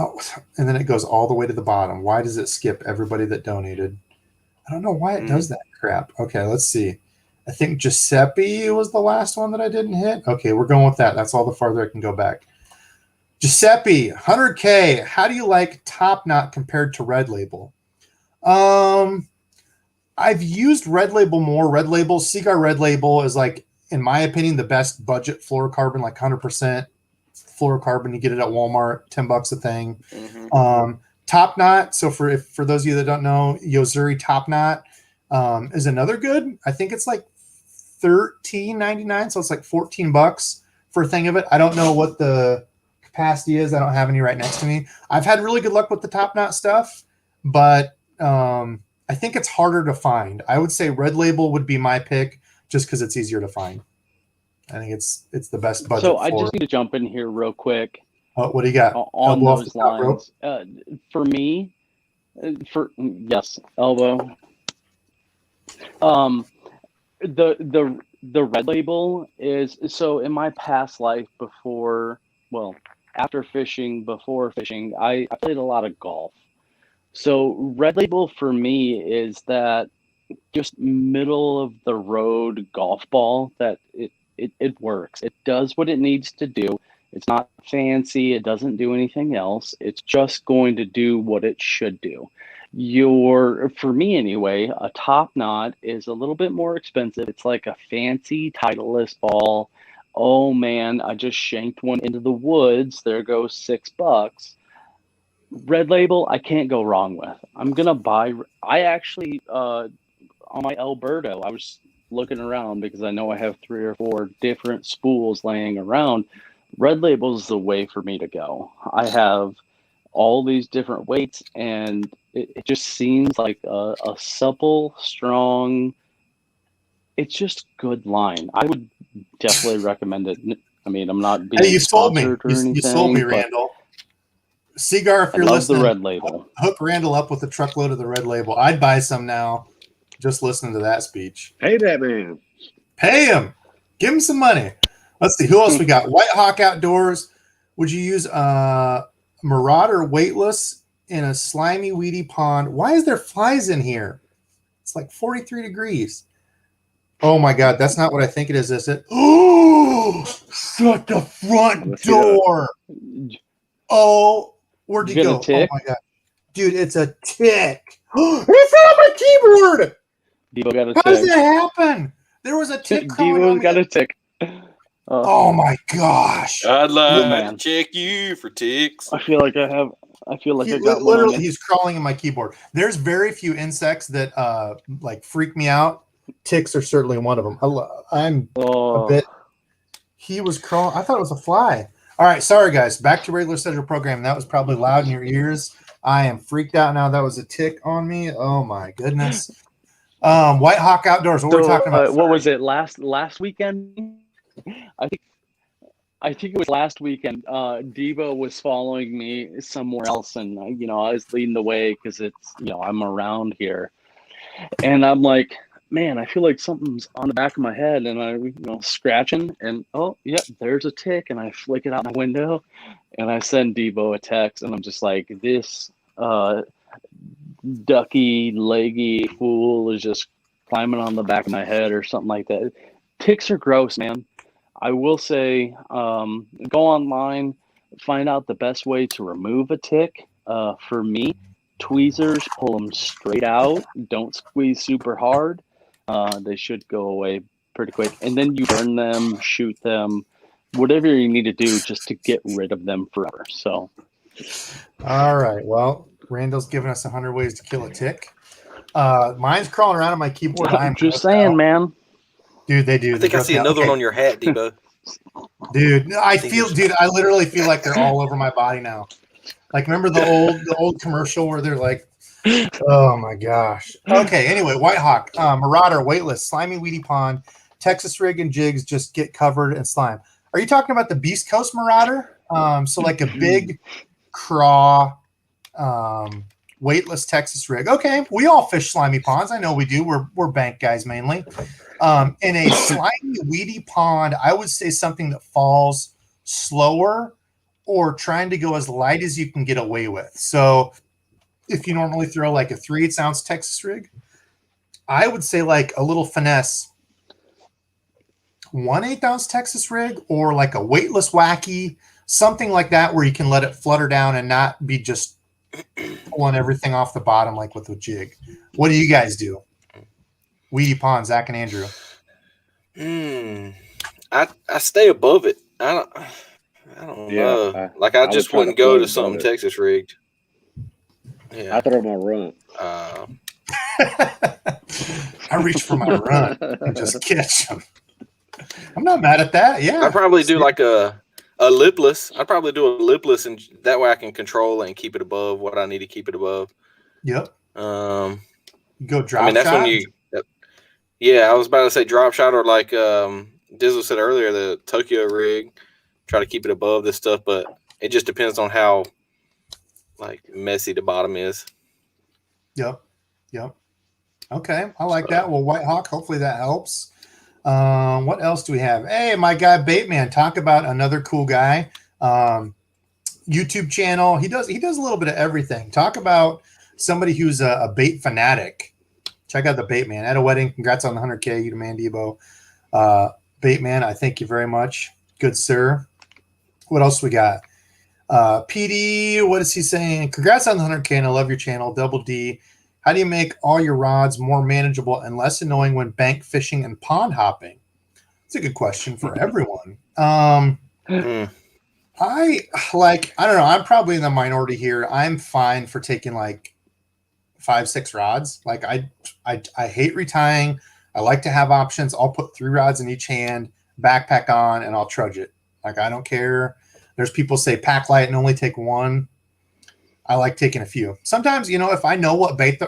and then it goes all the way to the bottom. Why does it skip everybody that donated? I don't know why it does that crap. Okay, let's see. I think Giuseppe was the last one that I didn't hit. Okay, we're going with that. That's all the farther I can go back. Giuseppe, 100K. How do you like Top Knot compared to Red Label? I've used Red Label more. Red Label, Seaguar Red Label is like, in my opinion, the best budget fluorocarbon, like 100% fluorocarbon. You get it at Walmart, $10 a thing. Top Knot. So for those of you that don't know, Yozuri Top Knot is another good. I think it's like $13.99, so it's like $14 for a thing of it. I don't know what the capacity is. I don't have any right next to me. I've had really good luck with the Top Knot stuff, but I think it's harder to find. I would say Red Label would be my pick just because it's easier to find. I think it's the best budget. So I just need to jump in here real quick. What do you got? On those lines, for me, yes, elbow. The Red Label is, so in my past life after fishing, before fishing, I played a lot of golf. So Red Label for me is that just middle of the road golf ball that it works. It does what it needs to do. It's not fancy. It doesn't do anything else. It's just going to do what it should do. For me anyway, a Top Knot is a little bit more expensive. It's like a fancy Titleist ball. Oh man, I just shanked one into the woods. There goes $6. Red Label, I can't go wrong with. I'm gonna buy. I actually on my Alberto, I was looking around because I know I have 3 or 4 different spools laying around. Red Label is the way for me to go. I have all these different weights, and it just seems like a supple, strong. It's just good line. I would definitely recommend it. I mean, I'm not being you sold me. Or anything, you sold me, Randall. Seaguar, if you're listening, the Red Label. Hook Randall up with a truckload of the Red Label. I'd buy some now. Just listening to that speech. Pay that man. Pay him. Give him some money. Let's see. Who else we got? White Hawk Outdoors. Would you use Marauder weightless in a slimy, weedy pond? Why is there flies in here? It's like 43 degrees. Oh my God, that's not what I think it is it? Oh, shut the front door. Oh, where'd he go? Oh my God. Dude, it's a tick. It's on my keyboard. Debo got a How tick. does that happen? There was a tick crawling on Debo's got a tick. Oh my gosh. I'd like man. to check you for ticks. I feel like I got one literally on me. he's crawling in my keyboard. There's very few insects that like freak me out. Ticks are certainly one of them. I'm a bit. He was crawling. I thought it was a fly. All right, sorry guys. Back to regular schedule program. That was probably loud in your ears. I am freaked out now. That was a tick on me. Oh my goodness. White Hawk Outdoors. What we're talking about? What was it last weekend? I think it was last weekend. Debo was following me somewhere else, and I was leading the way because it's I'm around here, and I'm like, man, I feel like something's on the back of my head, and I scratching, and oh yeah, there's a tick, and I flick it out my window, and I send Debo a text, and I'm just like, this ducky leggy fool is just climbing on the back of my head or something like that. Ticks are gross, man. I will say, go online, find out the best way to remove a tick. For me, tweezers, pull them straight out. Don't squeeze super hard. They should go away pretty quick. And then you burn them, shoot them, whatever you need to do just to get rid of them forever. So, all right. Well, Randall's giving us 100 ways to kill a tick. Mine's crawling around on my keyboard. I'm just saying, man. Dude, they do. I think I see another one on your hat, Debo. Dude, I literally feel like they're all over my body now. Like, remember the old commercial where they're like, oh my gosh. Okay, anyway, White Hawk, Marauder, Weightless, Slimy Weedy Pond, Texas Rig and Jigs just get covered in slime. Are you talking about the Beast Coast Marauder? So like a big craw, weightless Texas rig. Okay, we all fish slimy ponds. I know we do. We're bank guys mainly. In a slimy, weedy pond, I would say something that falls slower or trying to go as light as you can get away with. So if you normally throw like a 3/8 ounce Texas rig, I would say like a little finesse 1/8 ounce Texas rig or like a weightless wacky, something like that where you can let it flutter down and not be just pulling everything off the bottom like with a jig. What do you guys do? Weedy Pond, Zach and Andrew. I stay above it. I don't know. I just wouldn't go to something Texas rigged. Yeah. I throw my run. I reach for my run and just catch them. I'm not mad at that. Yeah. I'd probably do like a lipless. I'd probably do a lipless, and that way I can control it and keep it above what I need to keep it above. Yep. Go drop shot. That's when you. Yeah, I was about to say drop shot, or like Dizzle said earlier, the Tokyo rig. Try to keep it above this stuff, but it just depends on how like messy the bottom is. Yep. Okay, I like that. Well, White Hawk, hopefully that helps. What else do we have? Hey, my guy Baitman, talk about another cool guy. YouTube channel. He does a little bit of everything. Talk about somebody who's a bait fanatic. Check out the Baitman at a wedding. Congrats on the 100K, you man, Debo. Baitman, I thank you very much. Good sir. What else we got? PD, what is he saying? Congrats on the 100K, and I love your channel. Double D. How do you make all your rods more manageable and less annoying when bank fishing and pond hopping? It's a good question for everyone. I don't know. I'm probably in the minority here. I'm fine for taking like 5-6 rods. Like I hate retying. I like to have options. I'll put 3 rods in each hand, backpack on, and I'll trudge it. Like I don't care. There's people say pack light and only take 1. I like taking a few. Sometimes, if I know what bite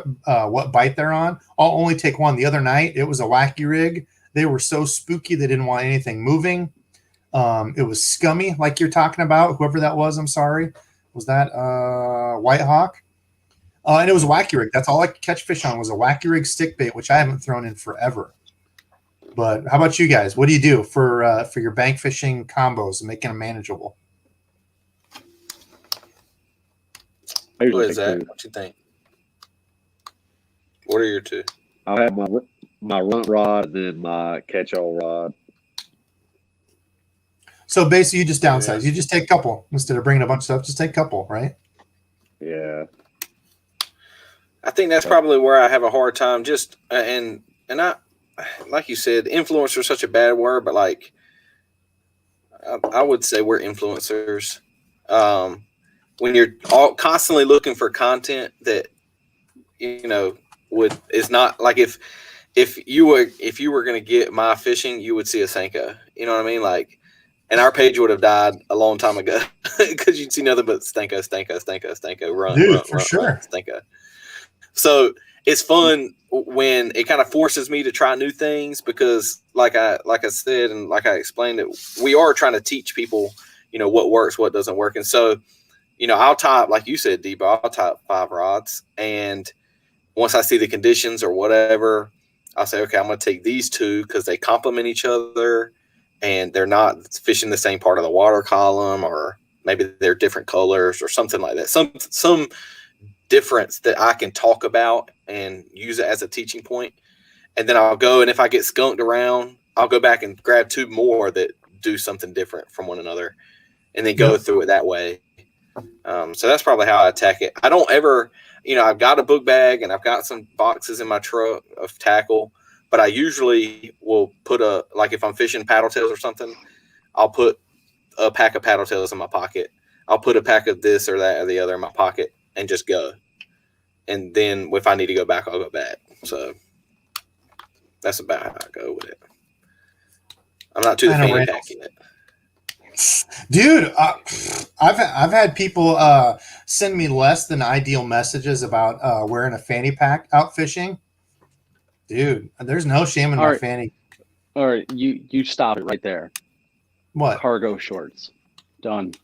they're on, I'll only take 1. The other night, it was a wacky rig. They were so spooky they didn't want anything moving. It was scummy, like you're talking about. Whoever that was, I'm sorry. Was that White Hawk? And it was a wacky rig. That's all I could catch fish on was a wacky rig stick bait, which I haven't thrown in forever. But how about you guys? What do you do for your bank fishing combos and making them manageable? What is that? What you think? What are your 2? I'll have my runt rod and then my catch-all rod. So basically, you just downsize. Yeah. You just take a couple instead of bringing a bunch of stuff. Just take a couple, right? Yeah. I think that's probably where I have a hard time. Just and I, like you said, influencer is such a bad word, but like I would say we're influencers. When you're all constantly looking for content that is not like if you were going to get my fishing, you would see a Senko. You know what I mean? Like, and our page would have died a long time ago because you'd see nothing but Stanko, run, Dude, run, for run, sure. run, Stanko. So it's fun when it kind of forces me to try new things because, like I said and like I explained it, we are trying to teach people, what works, what doesn't work, and so, I'll type, like you said, Debo, I'll type 5 rods, and once I see the conditions or whatever, I'll say, okay, I'm going to take these 2 because they complement each other and they're not fishing the same part of the water column, or maybe they're different colors or something like that. Some difference that I can talk about and use it as a teaching point. And then I'll go, and if I get skunked around, I'll go back and grab 2 more that do something different from one another and then go through it that way. So that's probably how I attack it. I don't ever, I've got a book bag and I've got some boxes in my truck of tackle, but I usually will put if I'm fishing paddle tails or something, I'll put a pack of paddle tails in my pocket. I'll put a pack of this or that or the other in my pocket and just go. And then if I need to go back, I'll go back. So that's about how I go with it. I'm not too the fanny pack yet. Dude, I've had people send me less than ideal messages about wearing a fanny pack out fishing. Dude, there's no shame in my fanny. All right, you stop it right there. What? Cargo shorts. Done.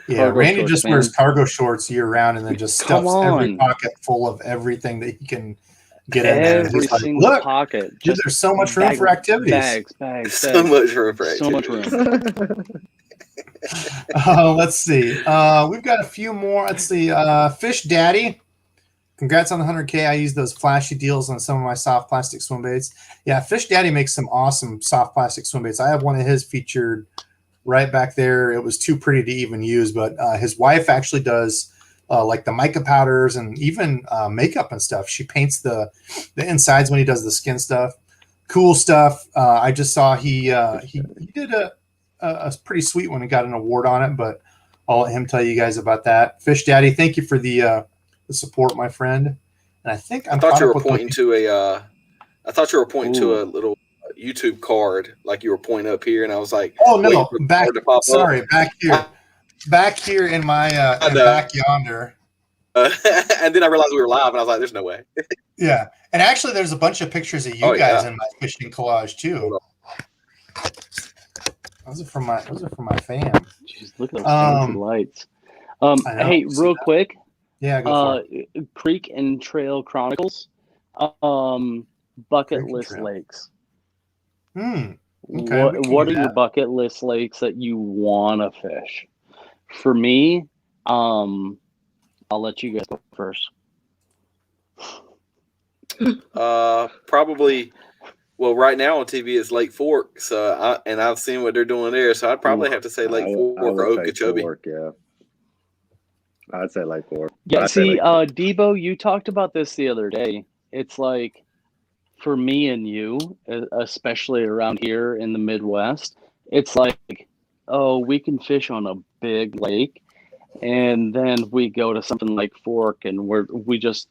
Yeah, Cargo Randy shorts, just wears cargo shorts year round and then just stuffs every pocket full of everything that he can get in there. Every single look, pocket. Dude, there's so much room for activities. Bags. So much room for activities. So much room. Let's see. We've got a few more. Let's see. Fish Daddy. Congrats on the 100K. I use those flashy deals on some of my soft plastic swim baits. Yeah, Fish Daddy makes some awesome soft plastic swim baits. I have one of his featured right back there. It was too pretty to even use, but his wife actually does like the mica powders and even makeup and stuff. She paints the insides when he does the skin stuff. Cool stuff. I just saw he did a pretty sweet one and got an award on it, but I'll let him tell you guys about that. Fish Daddy, thank you for the support, my friend. And I think I thought you were pointing to a little YouTube card, like you were pointing up here, and I was like, "Oh no, back here in my back yonder." And then I realized we were live, and I was like, "There's no way." Yeah, and actually, there's a bunch of pictures of you guys in my fishing collage too. Those are from my fam. Jeez, look at those fancy lights. Hey, real quick. Yeah, go for it. Creek and Trail Chronicles. Bucket list lakes. Okay, what are your bucket list lakes that you want to fish? For me, I'll let you guys go first. Probably. Well, right now on TV it's Lake Fork, so I've seen what they're doing there. So I'd probably have to say Lake Fork or Okeechobee. Yeah, I'd say Lake Fork. Yeah, see, Debo, you talked about this the other day. It's like, for me and you, especially around here in the Midwest, it's like, oh, we can fish on a big lake, and then we go to something like Fork, and we just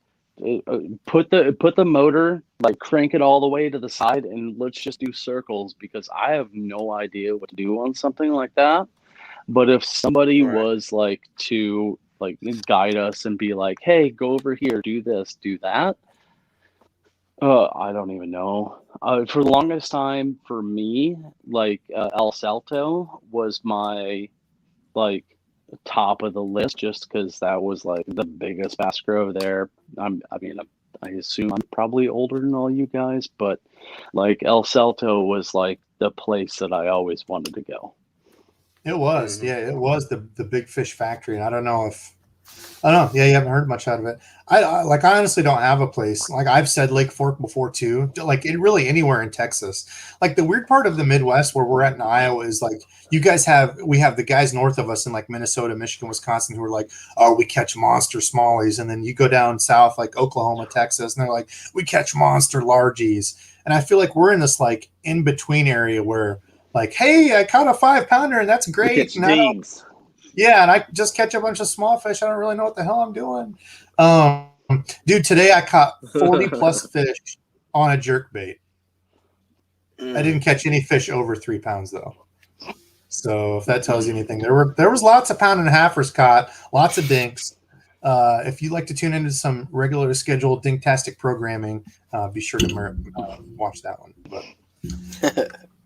put the motor, like crank it all the way to the side, and let's just do circles, because I have no idea what to do on something like that. But if somebody was like to like guide us and be like, hey, go over here, do this, do that, I don't even know. For the longest time, for me, like El Salto was my like top of the list, just because that was like the biggest bass grove there. I assume I'm probably older than all you guys, but like El Salto was like the place that I always wanted to go. It was, yeah, it was the big fish factory, and I don't know if I don't know. Yeah, you haven't heard much out of it. I honestly don't have a place. Like I've said Lake Fork before too. Like it really anywhere in Texas. Like the weird part of the Midwest where we're at in Iowa is like we have the guys north of us in like Minnesota, Michigan, Wisconsin who are like, oh, we catch monster smallies. And then you go down south like Oklahoma, Texas, and they're like, we catch monster largies. And I feel like we're in this like in between area where like, hey, I caught a 5-pounder and that's great. Yeah, and I just catch a bunch of small fish. I don't really know what the hell I'm doing. Dude, today I caught 40 plus fish on a jerk bait. I didn't catch any fish over 3 pounds though. So if that tells you anything, there was lots of 1.5-pounders caught, lots of dinks. If you'd like to tune into some regular scheduled dinktastic programming, be sure to watch that one. But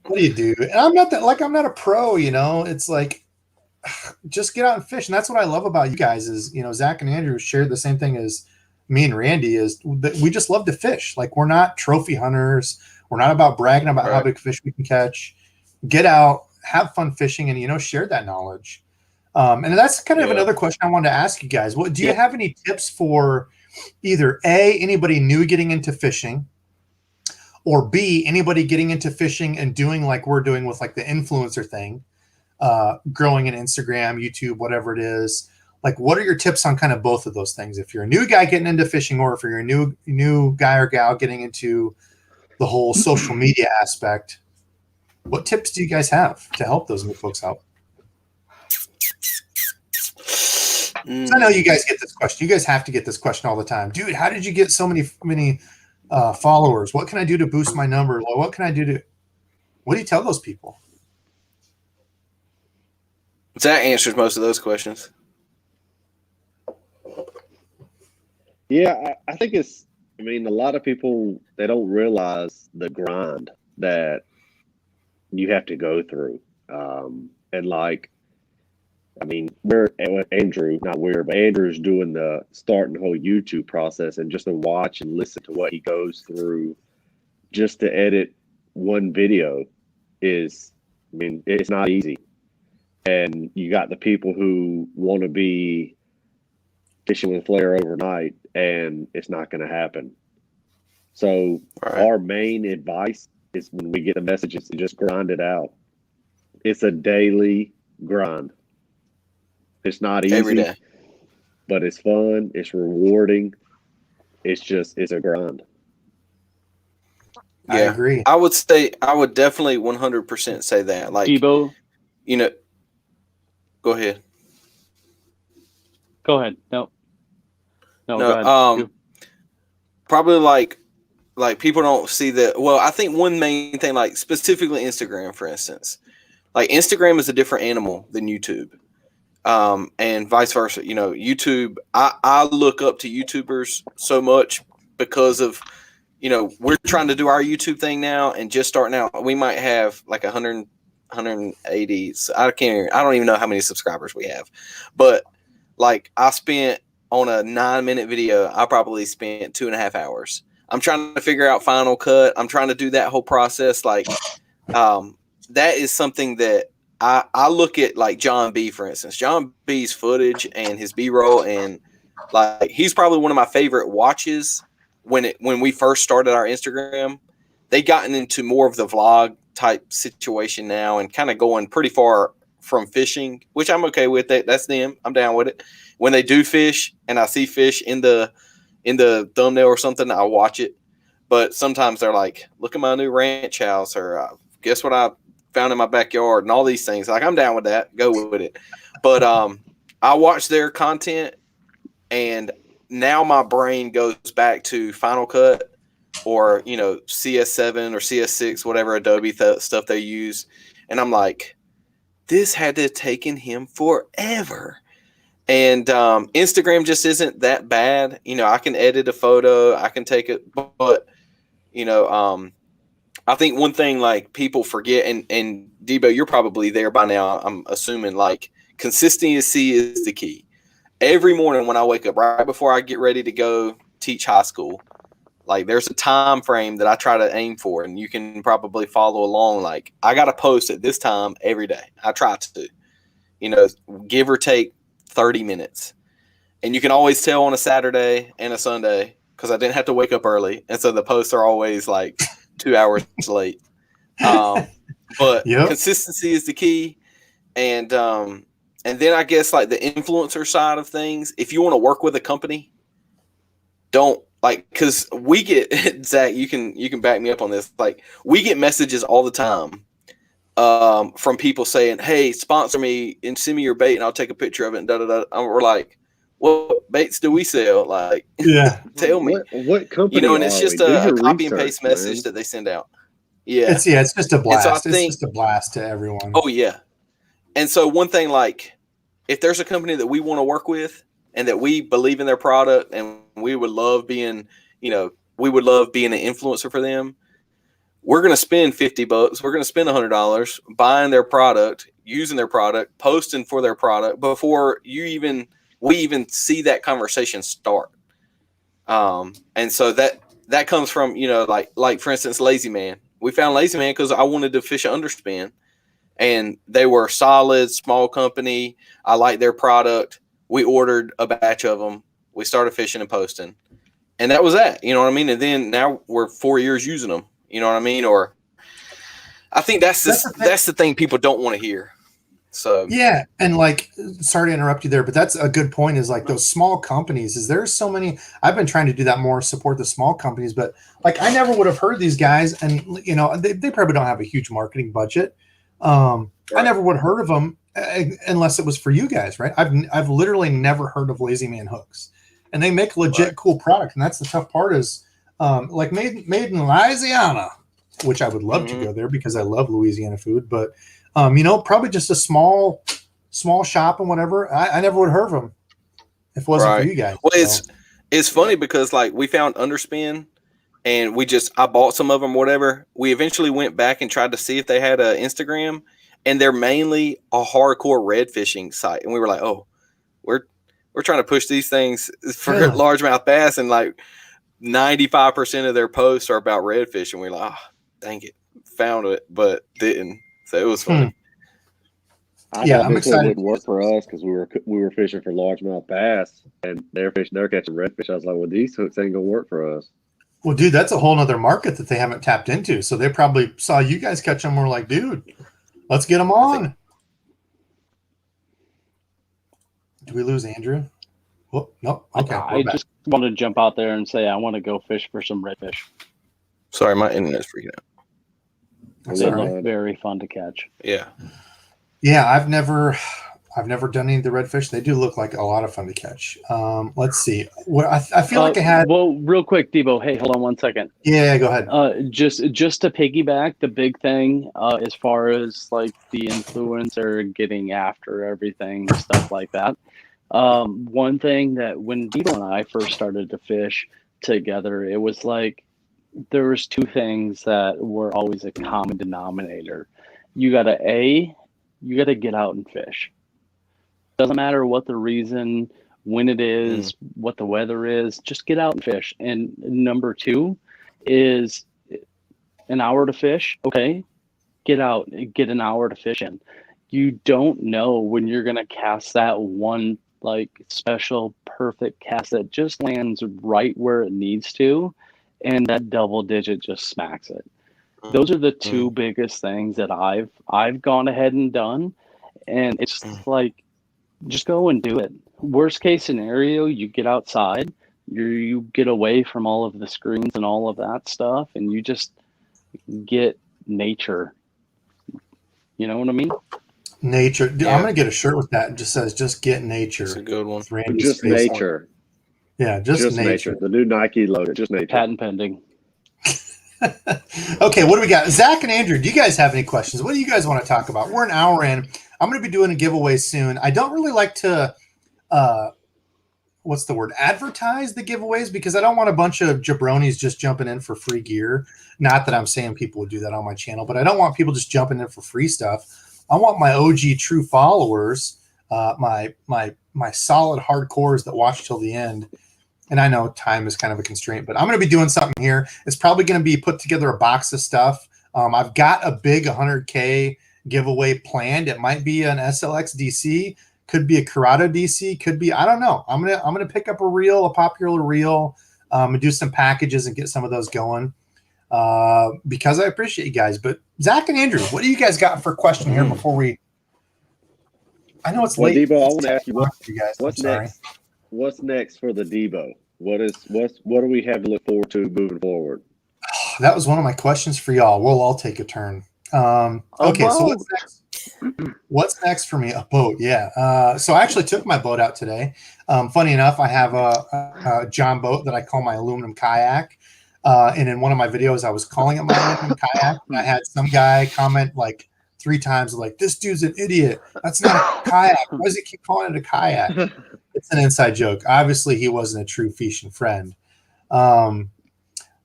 what do you do? And I'm not a pro, you know. It's like just get out and fish. And that's what I love about you guys is, you know, Zach and Andrew shared the same thing as me and Randy is that we just love to fish. Like we're not trophy hunters. We're not about bragging about how big fish we can catch. Get out, have fun fishing, and, you know, share that knowledge. And that's kind of another question I wanted to ask you guys. What do you have any tips for either A, anybody new getting into fishing, or B, anybody getting into fishing and doing like we're doing with like the influencer thing? Growing in Instagram, YouTube, whatever it is. Like, what are your tips on kind of both of those things? If you're a new guy getting into fishing, or if you're a new guy or gal getting into the whole social media aspect, what tips do you guys have to help those new folks out? I know you guys get this question. You guys have to get this question all the time. Dude, how did you get so many followers? What can I do to boost my number? What can I do to – what do you tell those people? That answers most of those questions. Yeah, I think it's, I mean, a lot of people, they don't realize the grind that you have to go through. And like, I mean, Andrew's doing the starting the whole YouTube process, and just to watch and listen to what he goes through just to edit one video is, I mean, it's not easy. And you got the people who want to be fishing with flare overnight, and it's not going to happen. So our main advice is when we get the messages to just grind it out. It's a daily grind. It's not easy, every day, but it's fun. It's rewarding. It's a grind. Yeah, I agree. I would definitely 100% say that. Like, Debo, you know, go ahead. Go ahead. No, go ahead. Probably like people don't see that. Well, I think one main thing, like specifically Instagram, for instance, like Instagram is a different animal than YouTube, and vice versa. You know, YouTube, I look up to YouTubers so much because of, you know, we're trying to do our YouTube thing now and just starting out. We might have like 180. I don't even know how many subscribers we have, but like I spent on a 9-minute video, I probably spent 2.5 hours. I'm trying to figure out Final Cut. I'm trying to do that whole process. Like, that is something that I look at, like John B, for instance. John B's footage and his B-roll, and like he's probably one of my favorite watches. When we first started our Instagram, they gotten into more of the vlog type situation now, and kind of going pretty far from fishing, which I'm okay with. That's them. I'm down with it. When they do fish and I see fish in the thumbnail or something, I'll watch it. But sometimes they're like, look at my new ranch house, or guess what I found in my backyard, and all these things. Like, I'm down with that. Go with it. But I watch their content, and now my brain goes back to Final Cut, or, you know, CS7 or CS6, whatever Adobe stuff they use. And I'm like, this had to have taken him forever. And Instagram just isn't that bad. You know, I can edit a photo, I can take it, but, you know, I think one thing like people forget, and Debo, you're probably there by now, I'm assuming, like consistency is the key. Every morning when I wake up, right before I get ready to go teach high school, like there's a time frame that I try to aim for, and you can probably follow along. Like, I got to post at this time every day. I try to, you know, give or take 30 minutes. and you can always tell on a Saturday and a Sunday because I didn't have to wake up early, and so the posts are always like 2 hours late. But consistency is the key, and then I guess like the influencer side of things. If you want to work with a company, don't because we get Zach. You can back me up on this. Like we get messages all the time from people saying, "Hey, sponsor me and send me your bait, and I'll take a picture of it." And da da da. And we're like, "What baits do we sell?" Like, tell me what company. And it's just a copy and paste message that they send out. Yeah, it's just a blast. So it's just a blast to everyone. Oh yeah, and so one thing, like, if there's a company that we want to work with and that we believe in their product, and we would love being, we would love being an influencer for them. We're going to spend $50. We're going to spend $100 buying their product, using their product, posting for their product before we even see that conversation start. And so that comes from, like for instance, Lazy Man. We found Lazy Man because I wanted to fish an underspin, and they were solid, small company. I liked their product. We ordered a batch of them. We started fishing and posting, and that was that. You know what I mean? And then now we're 4 years using them. You know what I mean? Or I think that's the thing people don't want to hear. So yeah, and like, sorry to interrupt you there, but that's a good point. Is like those small companies. Is there's so many. I've been trying to do that more, support the small companies, but like I never would have heard these guys, and they probably don't have a huge marketing budget. Right. I never would have heard of them unless it was for you guys, right? I've literally never heard of Lazy Man hooks, and they make legit cool product, and that's the tough part is like made in Louisiana, which I would love to go there because I love Louisiana food, but. Probably just a small shop and whatever. I never would have heard of them if it wasn't for you guys. Well, it's funny because like we found underspin, and I bought some of them, whatever. We eventually went back and tried to see if they had an Instagram, and they're mainly a hardcore red fishing site. And we were like, oh, we're trying to push these things for largemouth bass, and like 95% of their posts are about redfish, and we're like, oh, dang it, found it but didn't. So it was funny. I'm excited. It wouldn't work for us because we were fishing for largemouth bass, and they're catching redfish. I was like, well, these hooks ain't gonna work for us. Well, dude, that's a whole nother market that they haven't tapped into. So they probably saw you guys catch them. We're like, dude, let's get them on. Did we lose Andrew? Oh, no. Okay. I just wanted to jump out there and say I want to go fish for some redfish. Sorry, my internet's freaking out. They look very fun to catch. Yeah. I've never done any of the redfish. They do look like a lot of fun to catch. Let's see. I feel like I had. Well, real quick, Debo. Hey, hold on 1 second. Yeah, go ahead. Just to piggyback, the big thing as far as like the influencer getting after everything, stuff like that. One thing that when Debo and I first started to fish together, it was like. There was two things that were always a common denominator. You gotta get out and fish. Doesn't matter what the reason, when it is, what the weather is, just get out and fish. And number two is an hour to fish. Okay, get out, get an hour to fish in. You don't know when you're gonna cast that one like special perfect cast that just lands right where it needs to. And that double digit just smacks it. Those are the two biggest things that I've gone ahead and done. And it's like, just go and do it. Worst case scenario, you get outside, you get away from all of the screens and all of that stuff, and you just get nature. You know what I mean? Nature. Yeah. I'm going to get a shirt with that. It just says, just get nature. It's a good one. Just nature. Yeah, just nature. The new Nike logo, just nature. Patent pending. Okay, what do we got? Zach and Andrew, do you guys have any questions? What do you guys want to talk about? We're an hour in. I'm going to be doing a giveaway soon. I don't really like to, advertise the giveaways because I don't want a bunch of jabronis just jumping in for free gear. Not that I'm saying people would do that on my channel, but I don't want people just jumping in for free stuff. I want my OG true followers, my solid hardcores that watch till the end. And I know time is kind of a constraint, but I'm going to be doing something here. It's probably going to be put together a box of stuff. I've got a big 100K giveaway planned. It might be an SLX DC Could be a Corrado DC. Could be, I don't know. I'm gonna pick up a popular reel, and do some packages and get some of those going. Because I appreciate you guys. But Zach and Andrew, what do you guys got for a question here before we? I know it's late. Debo, I want to ask you what's next. What's next for the Debo? What do we have to look forward to moving forward? That was one of my questions for y'all. We'll all take a turn. Okay, so what's next? What's next for me? A boat, yeah. So I actually took my boat out today. Funny enough, I have a John boat that I call my aluminum kayak. And in one of my videos, I was calling it my aluminum kayak. And I had some guy comment like 3 times, like, "This dude's an idiot. That's not a kayak. Why does he keep calling it a kayak?" It's an inside joke. Obviously, he wasn't a true fishing friend.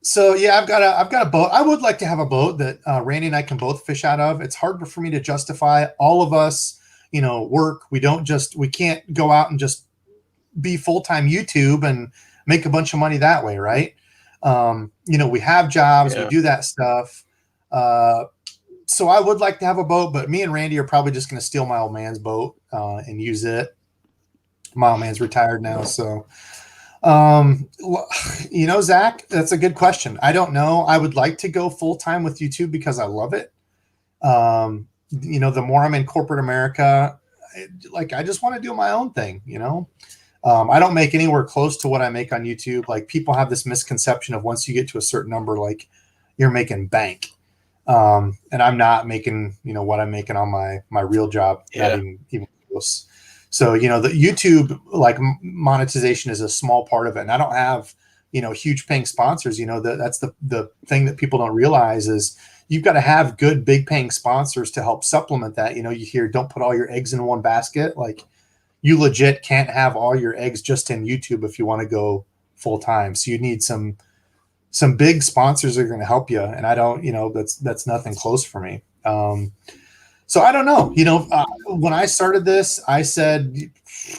So yeah, I've got a boat. I would like to have a boat that Randy and I can both fish out of. It's hard for me to justify. All of us, work. We can't go out and just be full-time YouTube and make a bunch of money that way, right? We have jobs. Yeah. We do that stuff. So I would like to have a boat, but me and Randy are probably just going to steal my old man's boat and use it. My old man's retired now, so. Zach, that's a good question. I don't know. I would like to go full time with YouTube because I love it. The more I'm in corporate America, I just want to do my own thing. I don't make anywhere close to what I make on YouTube. Like, people have this misconception of once you get to a certain number, like, you're making bank. And I'm not making, what I'm making on my real job. Yeah. Not even close. So, the YouTube monetization is a small part of it. And I don't have, huge paying sponsors. That's the thing that people don't realize is you've got to have good, big paying sponsors to help supplement that. You hear, don't put all your eggs in one basket. Like, you legit can't have all your eggs just in YouTube if you want to go full time. So you need some big sponsors that are going to help you. And I don't, that's nothing close for me. So I don't know. When I started this, I said,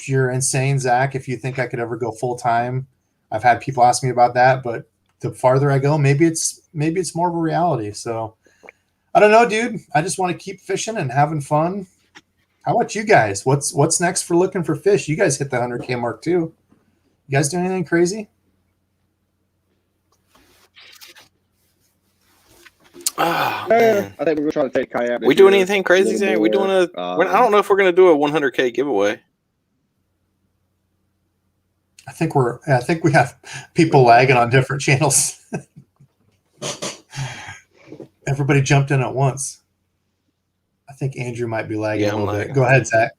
"You're insane, Zach, if you think I could ever go full time." I've had people ask me about that, but the farther I go, maybe it's more of a reality. So I don't know, dude. I just want to keep fishing and having fun. How about you guys? What's next for Looking for Fish? You guys hit the 100K mark too. You guys doing anything crazy? Oh, man. I think we're trying to take kayak. We doing anything crazy, Zach? We doing I don't know if we're going to do a 100K giveaway. I think we have people lagging on different channels. Everybody jumped in at once. I think Andrew might be lagging a little bit. Go ahead, Zach.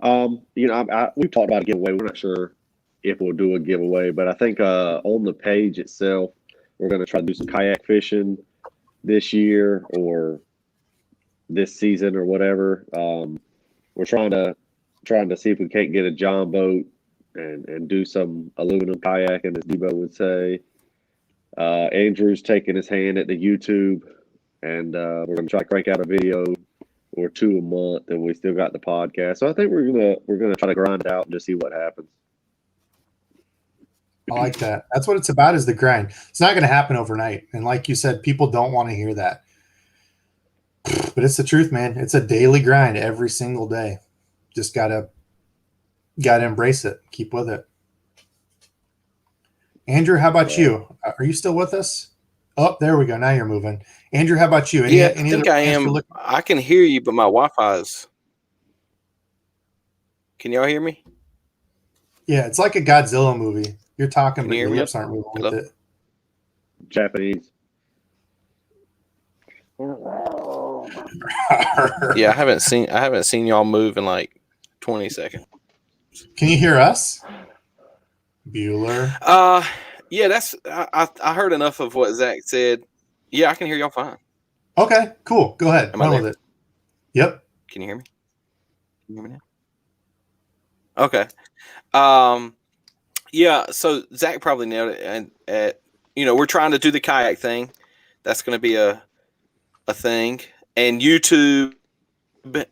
We've talked about a giveaway. We're not sure if we'll do a giveaway, but I think on the page itself, we're going to try to do some kayak fishing this year or this season or whatever. We're trying to see if we can't get a John boat and do some aluminum kayaking, as Debo would say. Andrew's taking his hand at the YouTube, and we're going to try to crank out a video or 2 a month, and we still got the podcast. So I think we're gonna try to grind it out and just see what happens. I like that. That's what it's about, is the grind. It's not going to happen overnight. And like you said, people don't want to hear that. But it's the truth, man. It's a daily grind every single day. Just gotta embrace it. Keep with it. Andrew, how about you? Are you still with us? Oh, there we go. Now you're moving. Andrew, how about you? I think I am. I can hear you, but my Wi-Fi's. Can y'all hear me? Yeah, it's like a Godzilla movie. You're talking, but your lips aren't moving with it. Japanese. Yeah, I haven't seen y'all move in like 20 seconds. Can you hear us? Bueller. Yeah, that's I heard enough of what Zach said. Yeah, I can hear y'all fine. Okay, cool. Go ahead. Am I there? With it. Yep. Can you hear me? Can you hear me now? Okay. Yeah, so Zach probably nailed it. And we're trying to do the kayak thing. That's going to be a thing. And YouTube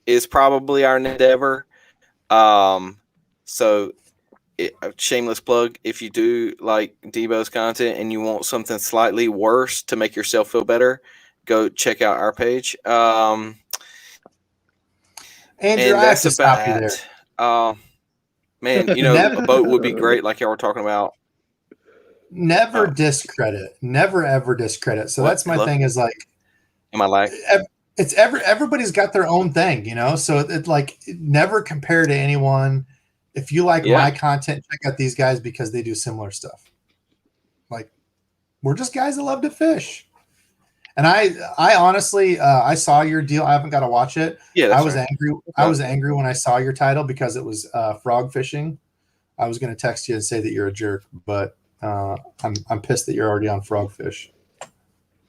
is probably our next endeavor. So a shameless plug, if you do like DEBO'S content and you want something slightly worse to make yourself feel better, go check out our page. Andrew, and I have that's to stop you there. about. Man, you know, a boat would be great, like y'all were talking about. Never Oh. discredit. Never ever discredit. So What? that's my Hello? thing is like Am I like? it's everybody's got their own thing, you know. So it like never compare to anyone. If you like my content, check out these guys because they do similar stuff. Like we're just guys that love to fish. And I honestly, I saw your deal. I haven't got to watch it. Yeah, I that's was right. angry. I was angry when I saw your title because it was frog fishing. I was going to text you and say that you're a jerk, but I'm pissed that you're already on frogfish.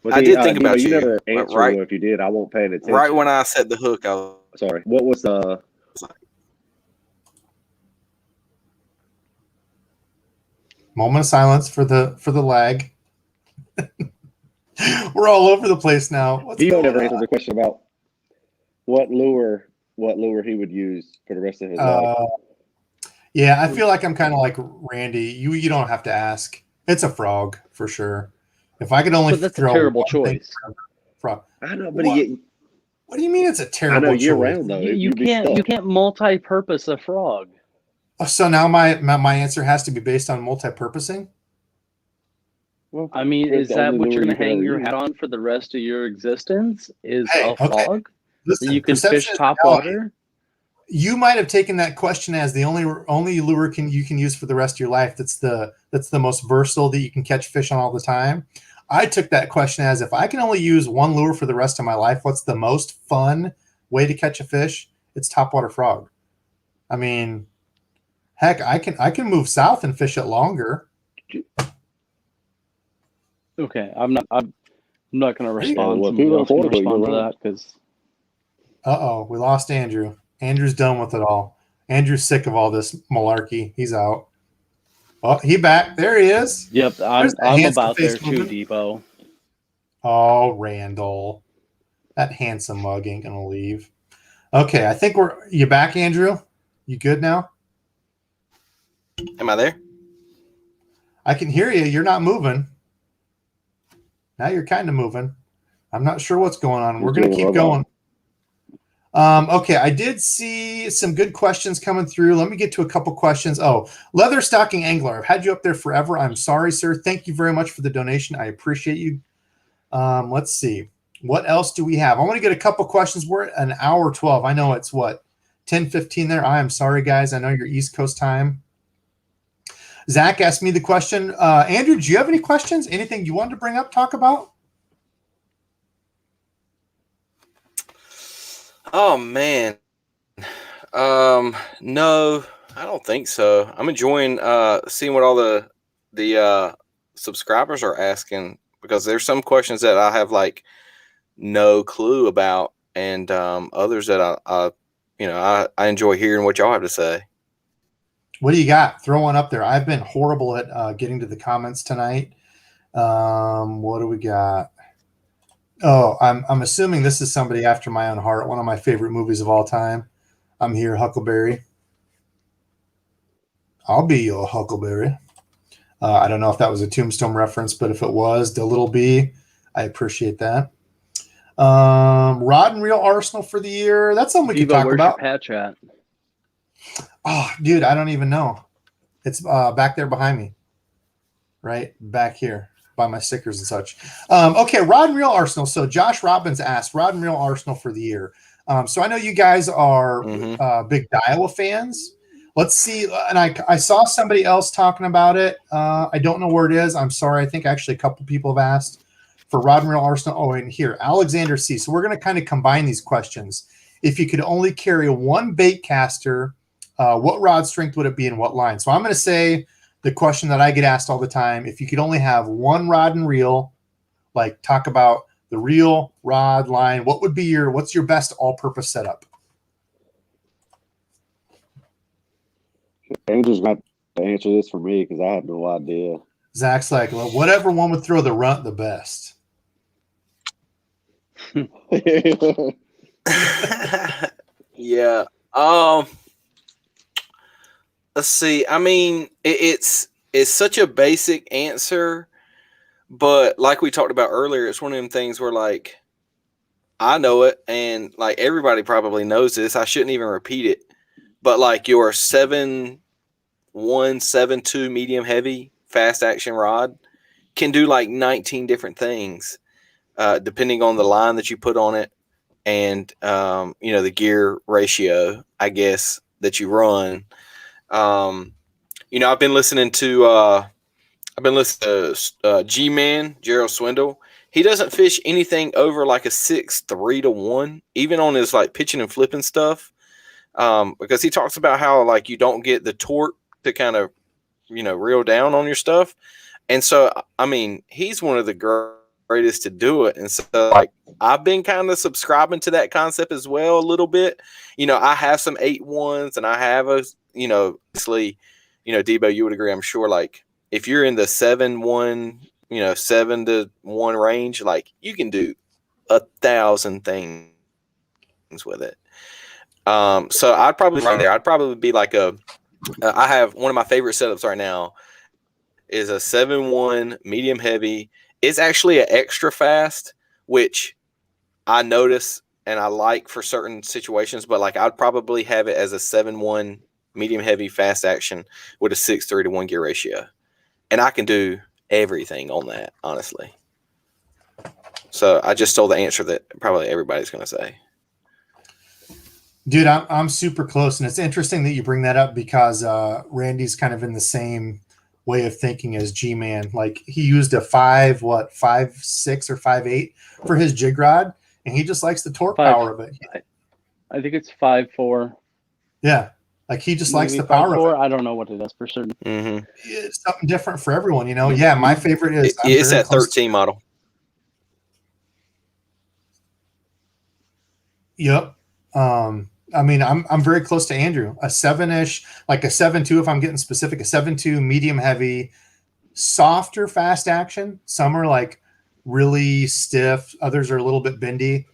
But I did think about you you. never answered. Right, Well, if you did, I won't pay attention. right when I set the hook, I was sorry. What was the? Moment of silence for the lag. We're all over the place now. What's Debo going never on? answered the question about what lure he would use for the rest of his life. Yeah, I feel like I'm kind of like Randy. You don't have to ask. It's a frog for sure. If I could only But that's a throw terrible one thing choice. frog. I know, but What do you mean it's a terrible I know year choice? round though. You can't multi-purpose a frog. Oh, so now my answer has to be based on multi-purposing? Well, I mean, is the that only what lure you're going you to can hang ever your use. hat on for the rest of your existence? Is Hey, a okay. frog Listen, that you can perception fish is top reality. water? You might have taken that question as the only lure you can use for the rest of your life. That's the most versatile that you can catch fish on all the time. I took that question as if I can only use one lure for the rest of my life, what's the most fun way to catch a fish? It's topwater frog. I mean, heck, I can move south and fish it longer. Okay, I'm not going to respond. Well, if Somebody you else can want to respond to you're that because We lost Andrew. Andrew's done with it all. Andrew's sick of all this malarkey. He's out. Oh, he back. There he is. yep, I'm about there too, Debo. Oh, Randall. That handsome mug ain't gonna leave. Okay, I think you back, Andrew? You good now? Am I there? I can hear you. You're not moving. Now you're kind of moving. I'm not sure what's going on. We're gonna keep going. Okay, I did see some good questions coming through. Let me get to a couple questions. Oh, Leather Stocking Angler. I've had you up there forever. I'm sorry, sir. Thank you very much for the donation. I appreciate you. Let's see. What else do we have? I want to get a couple questions. We're at an hour 12. I know it's what, 10:15 there. I am sorry, guys. I know you're East Coast time. Zach asked me the question. Andrew, do you have any questions? Anything you wanted to bring up, talk about? Oh man. No, I don't think so. I'm enjoying seeing what all the subscribers are asking because there's some questions that I have like no clue about, and others that I enjoy hearing what y'all have to say. What do you got? Throw one up there. I've been horrible at getting to the comments tonight. What do we got? Oh, I'm assuming this is somebody after my own heart. One of my favorite movies of all time. I'm here, Huckleberry. I'll be your Huckleberry. I don't know if that was a Tombstone reference, but if it was, the little B, I appreciate that. Rod and Reel Arsenal for the year. That's something we could talk where's about. your patch at? Oh, dude, I don't even know. It's back there behind me. Right back here by my stickers and such. Okay, Rod and Reel Arsenal. So Josh Robbins asked Rod and Reel Arsenal for the year. So I know you guys are big Daiwa fans. Let's see. And I saw somebody else talking about it. I don't know where it is. I'm sorry. I think actually a couple people have asked for Rod and Reel Arsenal. Oh, and here, Alexander C. So we're going to kind of combine these questions. If you could only carry one bait caster, what rod strength would it be and what line? So I'm going to say the question that I get asked all the time, if you could only have one rod and reel, like talk about the reel, rod, line, what's your best all-purpose setup? Andrew's got to answer this for me because I have no idea. Zach's like, well, whatever one would throw the runt the best. Yeah. Let's see. I mean, it's such a basic answer, but like we talked about earlier, it's one of them things where like I know it, and like everybody probably knows this. I shouldn't even repeat it, but like your 7.1, 7.2 medium heavy fast action rod can do like 19 different things, depending on the line that you put on it, and the gear ratio, I guess, that you run. I've been listening to G-Man, Gerald Swindle. He doesn't fish anything over like a 6.3 to 1, even on his like pitching and flipping stuff, because he talks about how like you don't get the torque to kind of reel down on your stuff. And so, I mean, he's one of the greatest to do it. And so, like, I've been kind of subscribing to that concept as well a little bit. I have some 8.1s, and I have obviously, Debo, you would agree, I'm sure, like, if you're in the 7.1, 7 to 1 range, like, you can do 1,000 things with it. So I'd probably right there. I'd probably be like I have one of my favorite setups right now is a 7.1 medium heavy. It's actually an extra fast, which I notice and I like for certain situations, but like I'd probably have it as a 7.1 medium heavy fast action with a 6.3 to 1 gear ratio. And I can do everything on that, honestly. So I just stole the answer that probably everybody's going to say. Dude, I'm super close, and it's interesting that you bring that up because Randy's kind of in the same way of thinking as G-Man. Like he used a 5.6 or 5.8 for his jig rod, and he just likes the torque power of it. I think it's 5.4. Yeah, like he just likes the power of it. I don't know what it is for certain. Mm-hmm. It's something different for everyone, Yeah, my favorite is it's that 13 model. Yep. I mean, I'm very close to Andrew. A 7-ish, like a 7.2 if I'm getting specific, a 7.2 medium heavy, softer fast action. Some are like really stiff, others are a little bit bendy.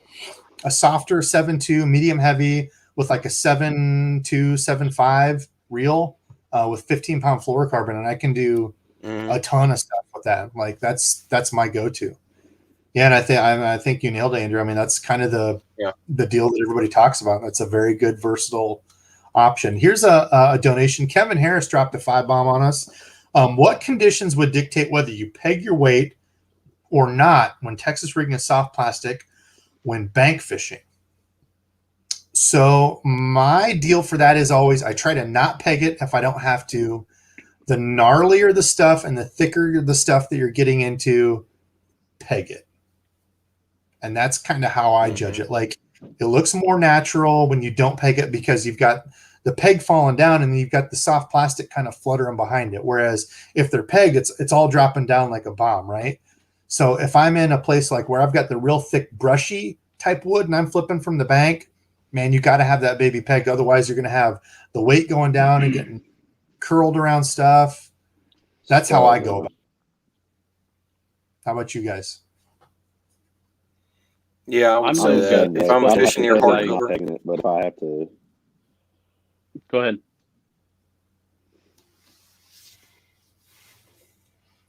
A softer 7.2 medium heavy with like a 7.2, 7.5 reel with 15-pound fluorocarbon, and I can do a ton of stuff with that. Like that's my go-to. Yeah, and I think you nailed it, Andrew. I mean, that's kind of the deal that everybody talks about. That's a very good, versatile option. Here's a donation. Kevin Harris dropped a 5-bomb on us. What conditions would dictate whether you peg your weight or not when Texas rigging a soft plastic when bank fishing? So my deal for that is always I try to not peg it if I don't have to. The gnarlier the stuff and the thicker the stuff that you're getting into, peg it. And that's kind of how I judge it. Like it looks more natural when you don't peg it because you've got the peg falling down and you've got the soft plastic kind of fluttering behind it. Whereas if they're pegged, it's all dropping down like a bomb, right? So if I'm in a place like where I've got the real thick brushy type wood and I'm flipping from the bank, man, you got to have that baby pegged. Otherwise you're going to have the weight going down and getting curled around stuff. That's how I go about it. How about you guys? Yeah, I would say that. If I'm fishing near hardcover, but if I have to, go ahead.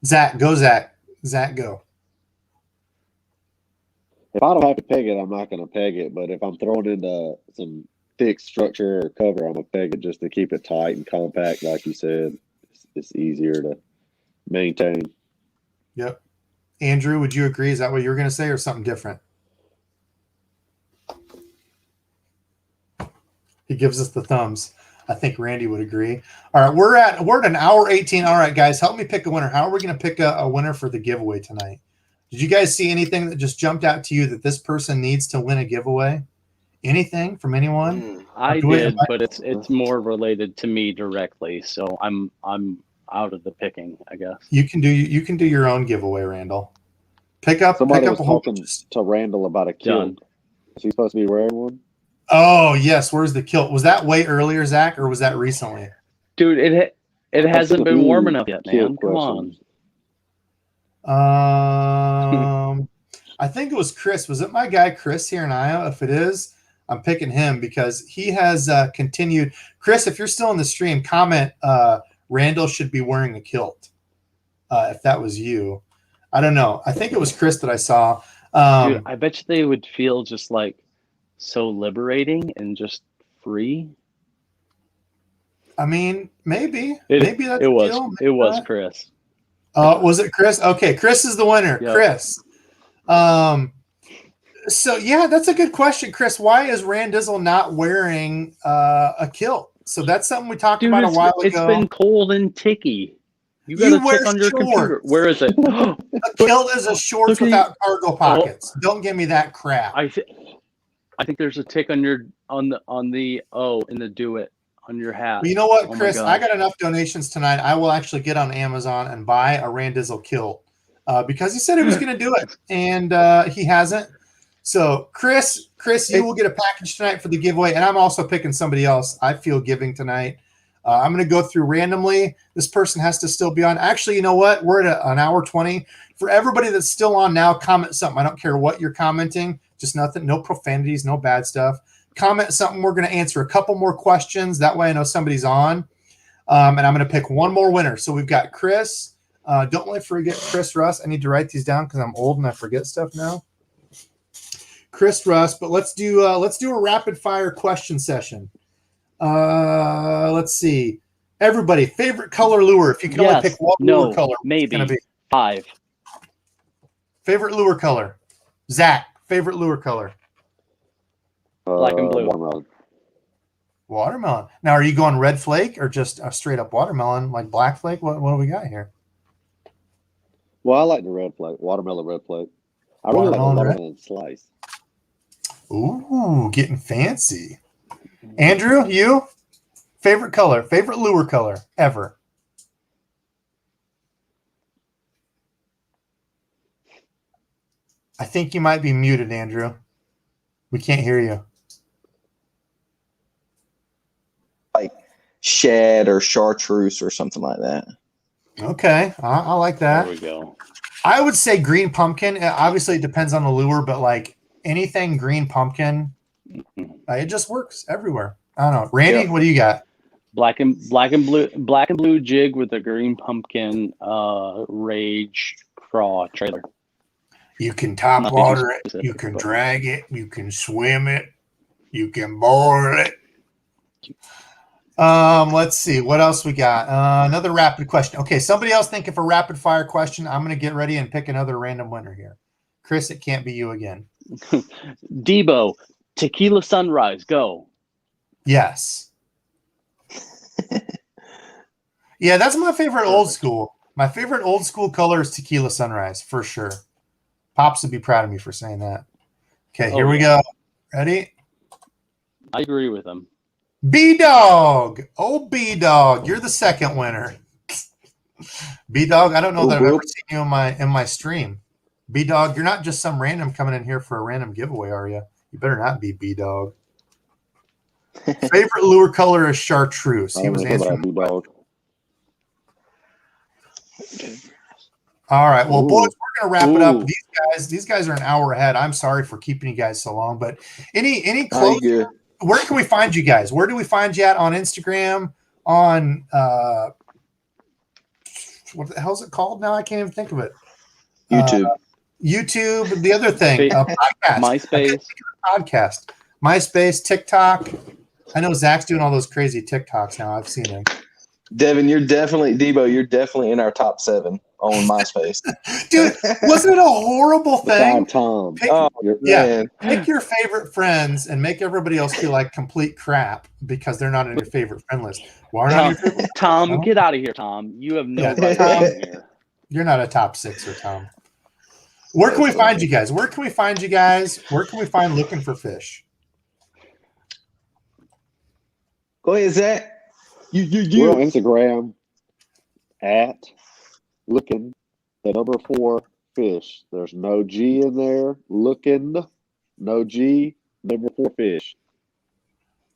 Zach, go. If I don't have to peg it, I'm not going to peg it. But if I'm throwing into some thick structure or cover, I'm going to peg it just to keep it tight and compact. Like you said, it's easier to maintain. Yep. Andrew, would you agree? Is that what you were going to say or something different? He gives us the thumbs. I think Randy would agree. All right, we're at an hour 18. All right, guys, help me pick a winner. How are we going to pick a winner for the giveaway tonight? Did you guys see anything that just jumped out to you that this person needs to win a giveaway? Anything from anyone? I did, but it's more related to me directly, so I'm out of the picking, I guess. You can do your own giveaway, Randall. Pick up a whole to Randall about a kilt. Is he supposed to be wearing one? Oh yes, where's the kilt? Was that way earlier, Zach, or was that recently? Dude, it hasn't been warm enough yet, man. Come on. I think it was Chris. Was it my guy Chris here in Iowa? If it is, I'm picking him because he has continued. Chris, if you're still in the stream, comment Randall should be wearing a kilt. If that was you. I don't know. I think it was Chris that I saw. Dude, I bet you they would feel just like so liberating and just free. I mean, maybe that's the deal. It was Chris. Was it Chris? Okay, Chris is the winner. Yep. Chris. So yeah, that's a good question, Chris. Why is Randizzle not wearing a kilt? So that's something we talked about a while ago. It's been cold and ticky. You got to check on your computer. Where is it? A kilt is a shorts without cargo pockets. Don't give me that crap. I think there's a tick on your in the do it on your hat. Well, you know what, Chris? I got enough donations tonight. I will actually get on Amazon and buy a Randizzle kilt because he said he was going to do it, and he hasn't. So, Chris, you will get a package tonight for the giveaway, and I'm also picking somebody else I feel giving tonight. I'm going to go through randomly. This person has to still be on. Actually, you know what? We're at an hour 20. For everybody that's still on now, comment something. I don't care what you're commenting. Just nothing. No profanities, no bad stuff. Comment something. We're going to answer a couple more questions. That way I know somebody's on. And I'm going to pick one more winner. So we've got Chris. Don't let me forget Chris Russ. I need to write these down because I'm old and I forget stuff now. Chris Russ, but let's do a rapid fire question session. Let's see. Everybody, favorite color lure. If you can only pick one lure color, maybe it's gonna be 5. Favorite lure color. Zach, favorite lure color. Black and blue. Watermelon. Watermelon. Now, are you going red flake or just a straight up watermelon, like black flake? What do we got here? Well, I like the red flake, watermelon red flake. I really like the watermelon slice. Ooh, getting fancy. Andrew, you? Favorite color, favorite lure color ever? I think you might be muted, Andrew. We can't hear you. Like shad or chartreuse or something like that. Okay, I like that. There we go. I would say green pumpkin. Obviously, it depends on the lure, but like anything green pumpkin, it just works everywhere. I don't know. Randy, what do you got? Black and blue jig with a green pumpkin rage craw trailer. You can top water it, you can drag it, you can swim it, you can boil it. Let's see what else we got. Another rapid question. Okay, somebody else think of a rapid fire question. I'm going to get ready and pick another random winner here. Chris, it can't be you again. Debo, tequila sunrise, go. Yes. Yeah, that's my favorite old school. My favorite old school color is tequila sunrise for sure. Pops would be proud of me for saying that. Okay, here we go. Ready? I agree with him. B-Dog. Oh, B-Dog. You're the second winner. B-Dog, I don't know that I've ever seen you in my stream. B-Dog, you're not just some random coming in here for a random giveaway, are you? You better not be B-Dog. Favorite lure color is chartreuse. He was answering. B-Dog. All right. Well, boys, we're going to wrap it up. These guys are an hour ahead. I'm sorry for keeping you guys so long, but any closing? Where can we find you guys? Where do we find you at on Instagram? On what the hell is it called now? I can't even think of it. YouTube. The other thing, podcast. MySpace, TikTok. I know Zach's doing all those crazy TikToks now. I've seen him. Debo, you're definitely in our top 7 on MySpace. Dude, wasn't it a horrible thing? Tom. Pick your favorite friends and make everybody else feel like complete crap because they're not in your favorite friend list. Why not your favorite? Tom, get out of here, Tom. You have no right here. You're not a top 6er, Tom. Where can we find you guys? Where can we find Looking for Fish? Go ahead, Zach. We're on Instagram at Lookin4Fish. There's no G in there. Lookin, no G, number 4 fish.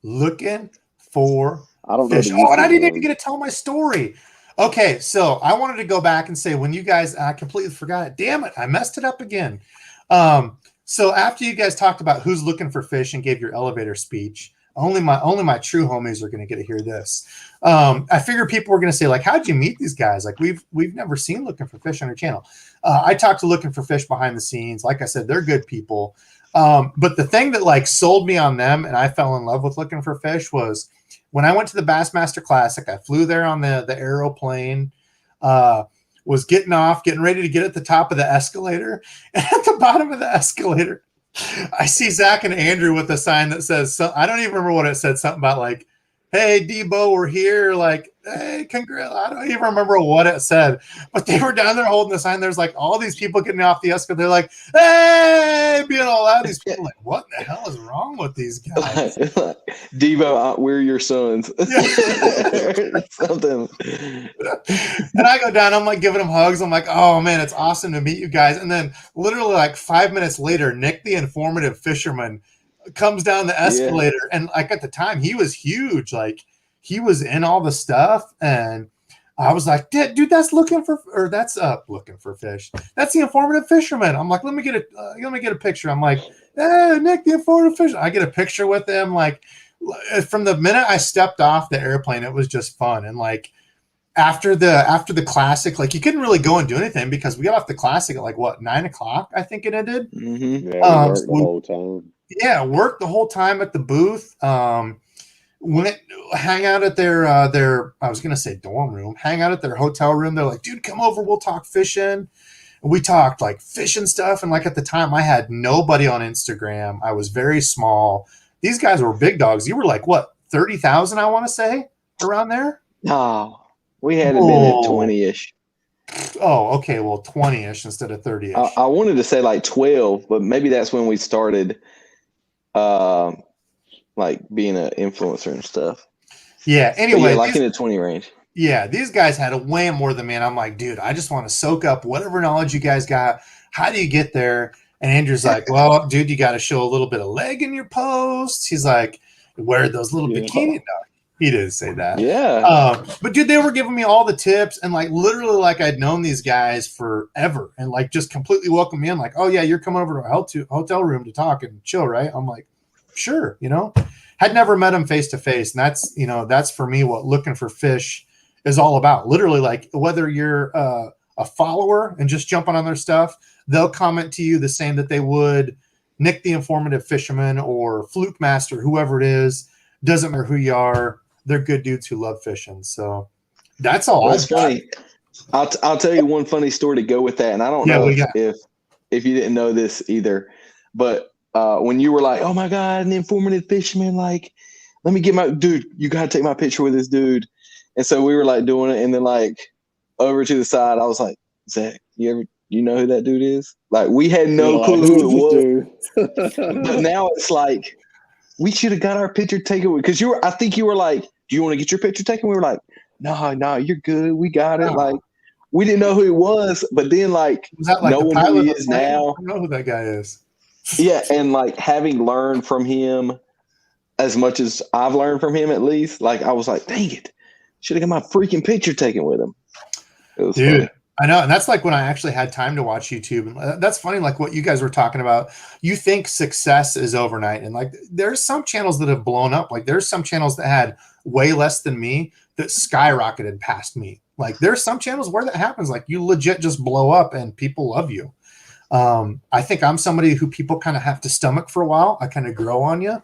Looking for I don't fish. know. Oh, and I didn't even get to tell my story. Okay, so I wanted to go back and say when you guys, I completely forgot it. Damn it, I messed it up again. So after you guys talked about who's looking for fish and gave your elevator speech, Only my true homies are going to get to hear this. I figured people were going to say, like, how'd you meet these guys? Like, we've never seen Looking for Fish on your channel. I talked to Looking for Fish behind the scenes. Like I said, they're good people. But the thing that like sold me on them and I fell in love with Looking for Fish was when I went to the Bassmaster Classic. I flew there on the aeroplane, was getting ready to get at the top of the escalator. And at the bottom of the escalator, I see Zach and Andrew with a sign that says, I don't even remember what it said, something about like, hey, Debo, we're here. Like, hey, congrats. I don't even remember what it said, but they were down there holding the sign. There's like all these people getting off the escalator. They're like, hey, being all loud. These people like, what the hell is wrong with these guys? Debo, we're your sons. Something. And I go down, I'm like giving them hugs. I'm like, oh man, it's awesome to meet you guys. And then literally like 5 minutes later, Nick, the informative fisherman, comes down the escalator. Yeah. And like at the time he was huge. Like he was in all the stuff. And I was like, dude, that's Looking for Fish. That's the informative fisherman. I'm like, let me get a picture. I'm like, hey, Nick, the informative fisherman. I get a picture with him. Like from the minute I stepped off the airplane, it was just fun. And like after the classic, like you couldn't really go and do anything because we got off the classic at like what, 9 o'clock, I think it ended. Mm-hmm. Yeah, we worked the whole time. Yeah, worked the whole time at the booth. Went hang out at their I was gonna say dorm room, hang out at their hotel room. They're like, dude, come over, we'll talk fishing. And we talked like fishing stuff. And like at the time I had nobody on Instagram. I was very small. These guys were big dogs. You were like what, 30,000, I want to say, around there? No, we hadn't been at 20-ish. Oh, okay. Well, 20-ish instead of 30-ish. I wanted to say like 12, but maybe that's when we started like being an influencer and stuff. Yeah. Anyway, yeah, like in the 20 range. Yeah, these guys had a way more than me. And I'm like, dude, I just want to soak up whatever knowledge you guys got. How do you get there? And Andrew's like, well, dude, you got to show a little bit of leg in your posts. He's like, wear those little bikini. No, he didn't say that. Yeah. But dude, they were giving me all the tips and like literally like I'd known these guys forever and like just completely welcomed me in. Like, oh yeah, you're coming over to a hotel room to talk and chill, right? I'm like, sure, had never met him face to face. And that's for me what Looking for Fish is all about. Literally, like whether you're a follower and just jumping on their stuff, they'll comment to you the same that they would Nick the Informative Fisherman or Fluke Master, whoever it is. Doesn't matter who you are. They're good dudes who love fishing. So that's all. That's funny. I'll tell you one funny story to go with that. And I don't know if you didn't know this either, but when you were like, oh my God, an informative fisherman, like, let me get my dude, you got to take my picture with this dude. And so we were like doing it. And then like over to the side, I was like, Zach, you know who that dude is? Like we had no clue who it was. But now it's like, we should have got our picture taken because I think you were like, do you want to get your picture taken? We were like, no, you're good. We got it. Like, we didn't know who he was, but then like knowing who he is now. I don't know who that guy is. Yeah, and like having learned from him as much as I've learned from him, at least, like I was like, dang it, should have got my freaking picture taken with him. It was dude. Funny. I know, and that's like when I actually had time to watch YouTube. And that's funny, like what you guys were talking about. You think success is overnight, and like there's some channels that have blown up. Like there's some channels that had way less than me that skyrocketed past me. Like there's some channels where that happens. Like you legit just blow up and people love you. I think I'm somebody who people kind of have to stomach for a while. I kind of grow on you.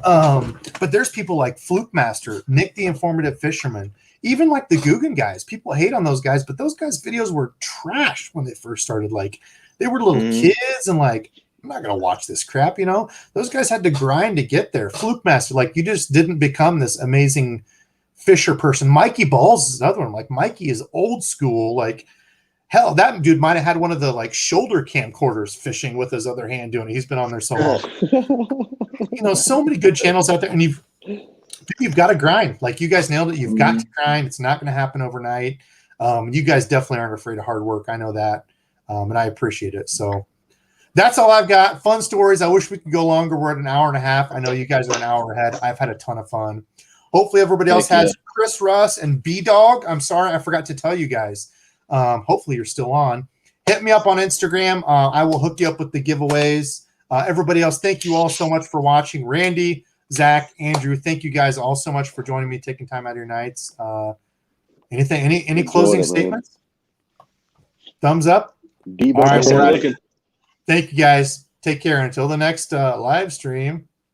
But there's people like Fluke Master, Nick the Informative Fisherman, even like the Guggen guys. People hate on those guys, but those guys' videos were trash when they first started. Like they were little kids and like, I'm not going to watch this crap. Those guys had to grind to get there. Fluke Master, like you just didn't become this amazing fisher person. Mikey Balls is another one. Like Mikey is old school. Like, hell, that dude might have had one of the like shoulder camcorders fishing with his other hand doing it. He's been on there so long. So many good channels out there, and you've got to grind. Like you guys nailed it. You've got to grind. It's not going to happen overnight. You guys definitely aren't afraid of hard work. I know that, and I appreciate it. So that's all I've got. Fun stories. I wish we could go longer. We're at an hour and a half. I know you guys are an hour ahead. I've had a ton of fun. Hopefully everybody else has. Chris Russ and B-Dog. I'm sorry, I forgot to tell you guys. Hopefully you're still on. Hit me up on Instagram. I will hook you up with the giveaways. Everybody else, thank you all so much for watching. Randy, Zach, Andrew, thank you guys all so much for joining me, taking time out of your nights. Any closing statements? Thumbs up. All right, Thank you guys. Take care until the next live stream.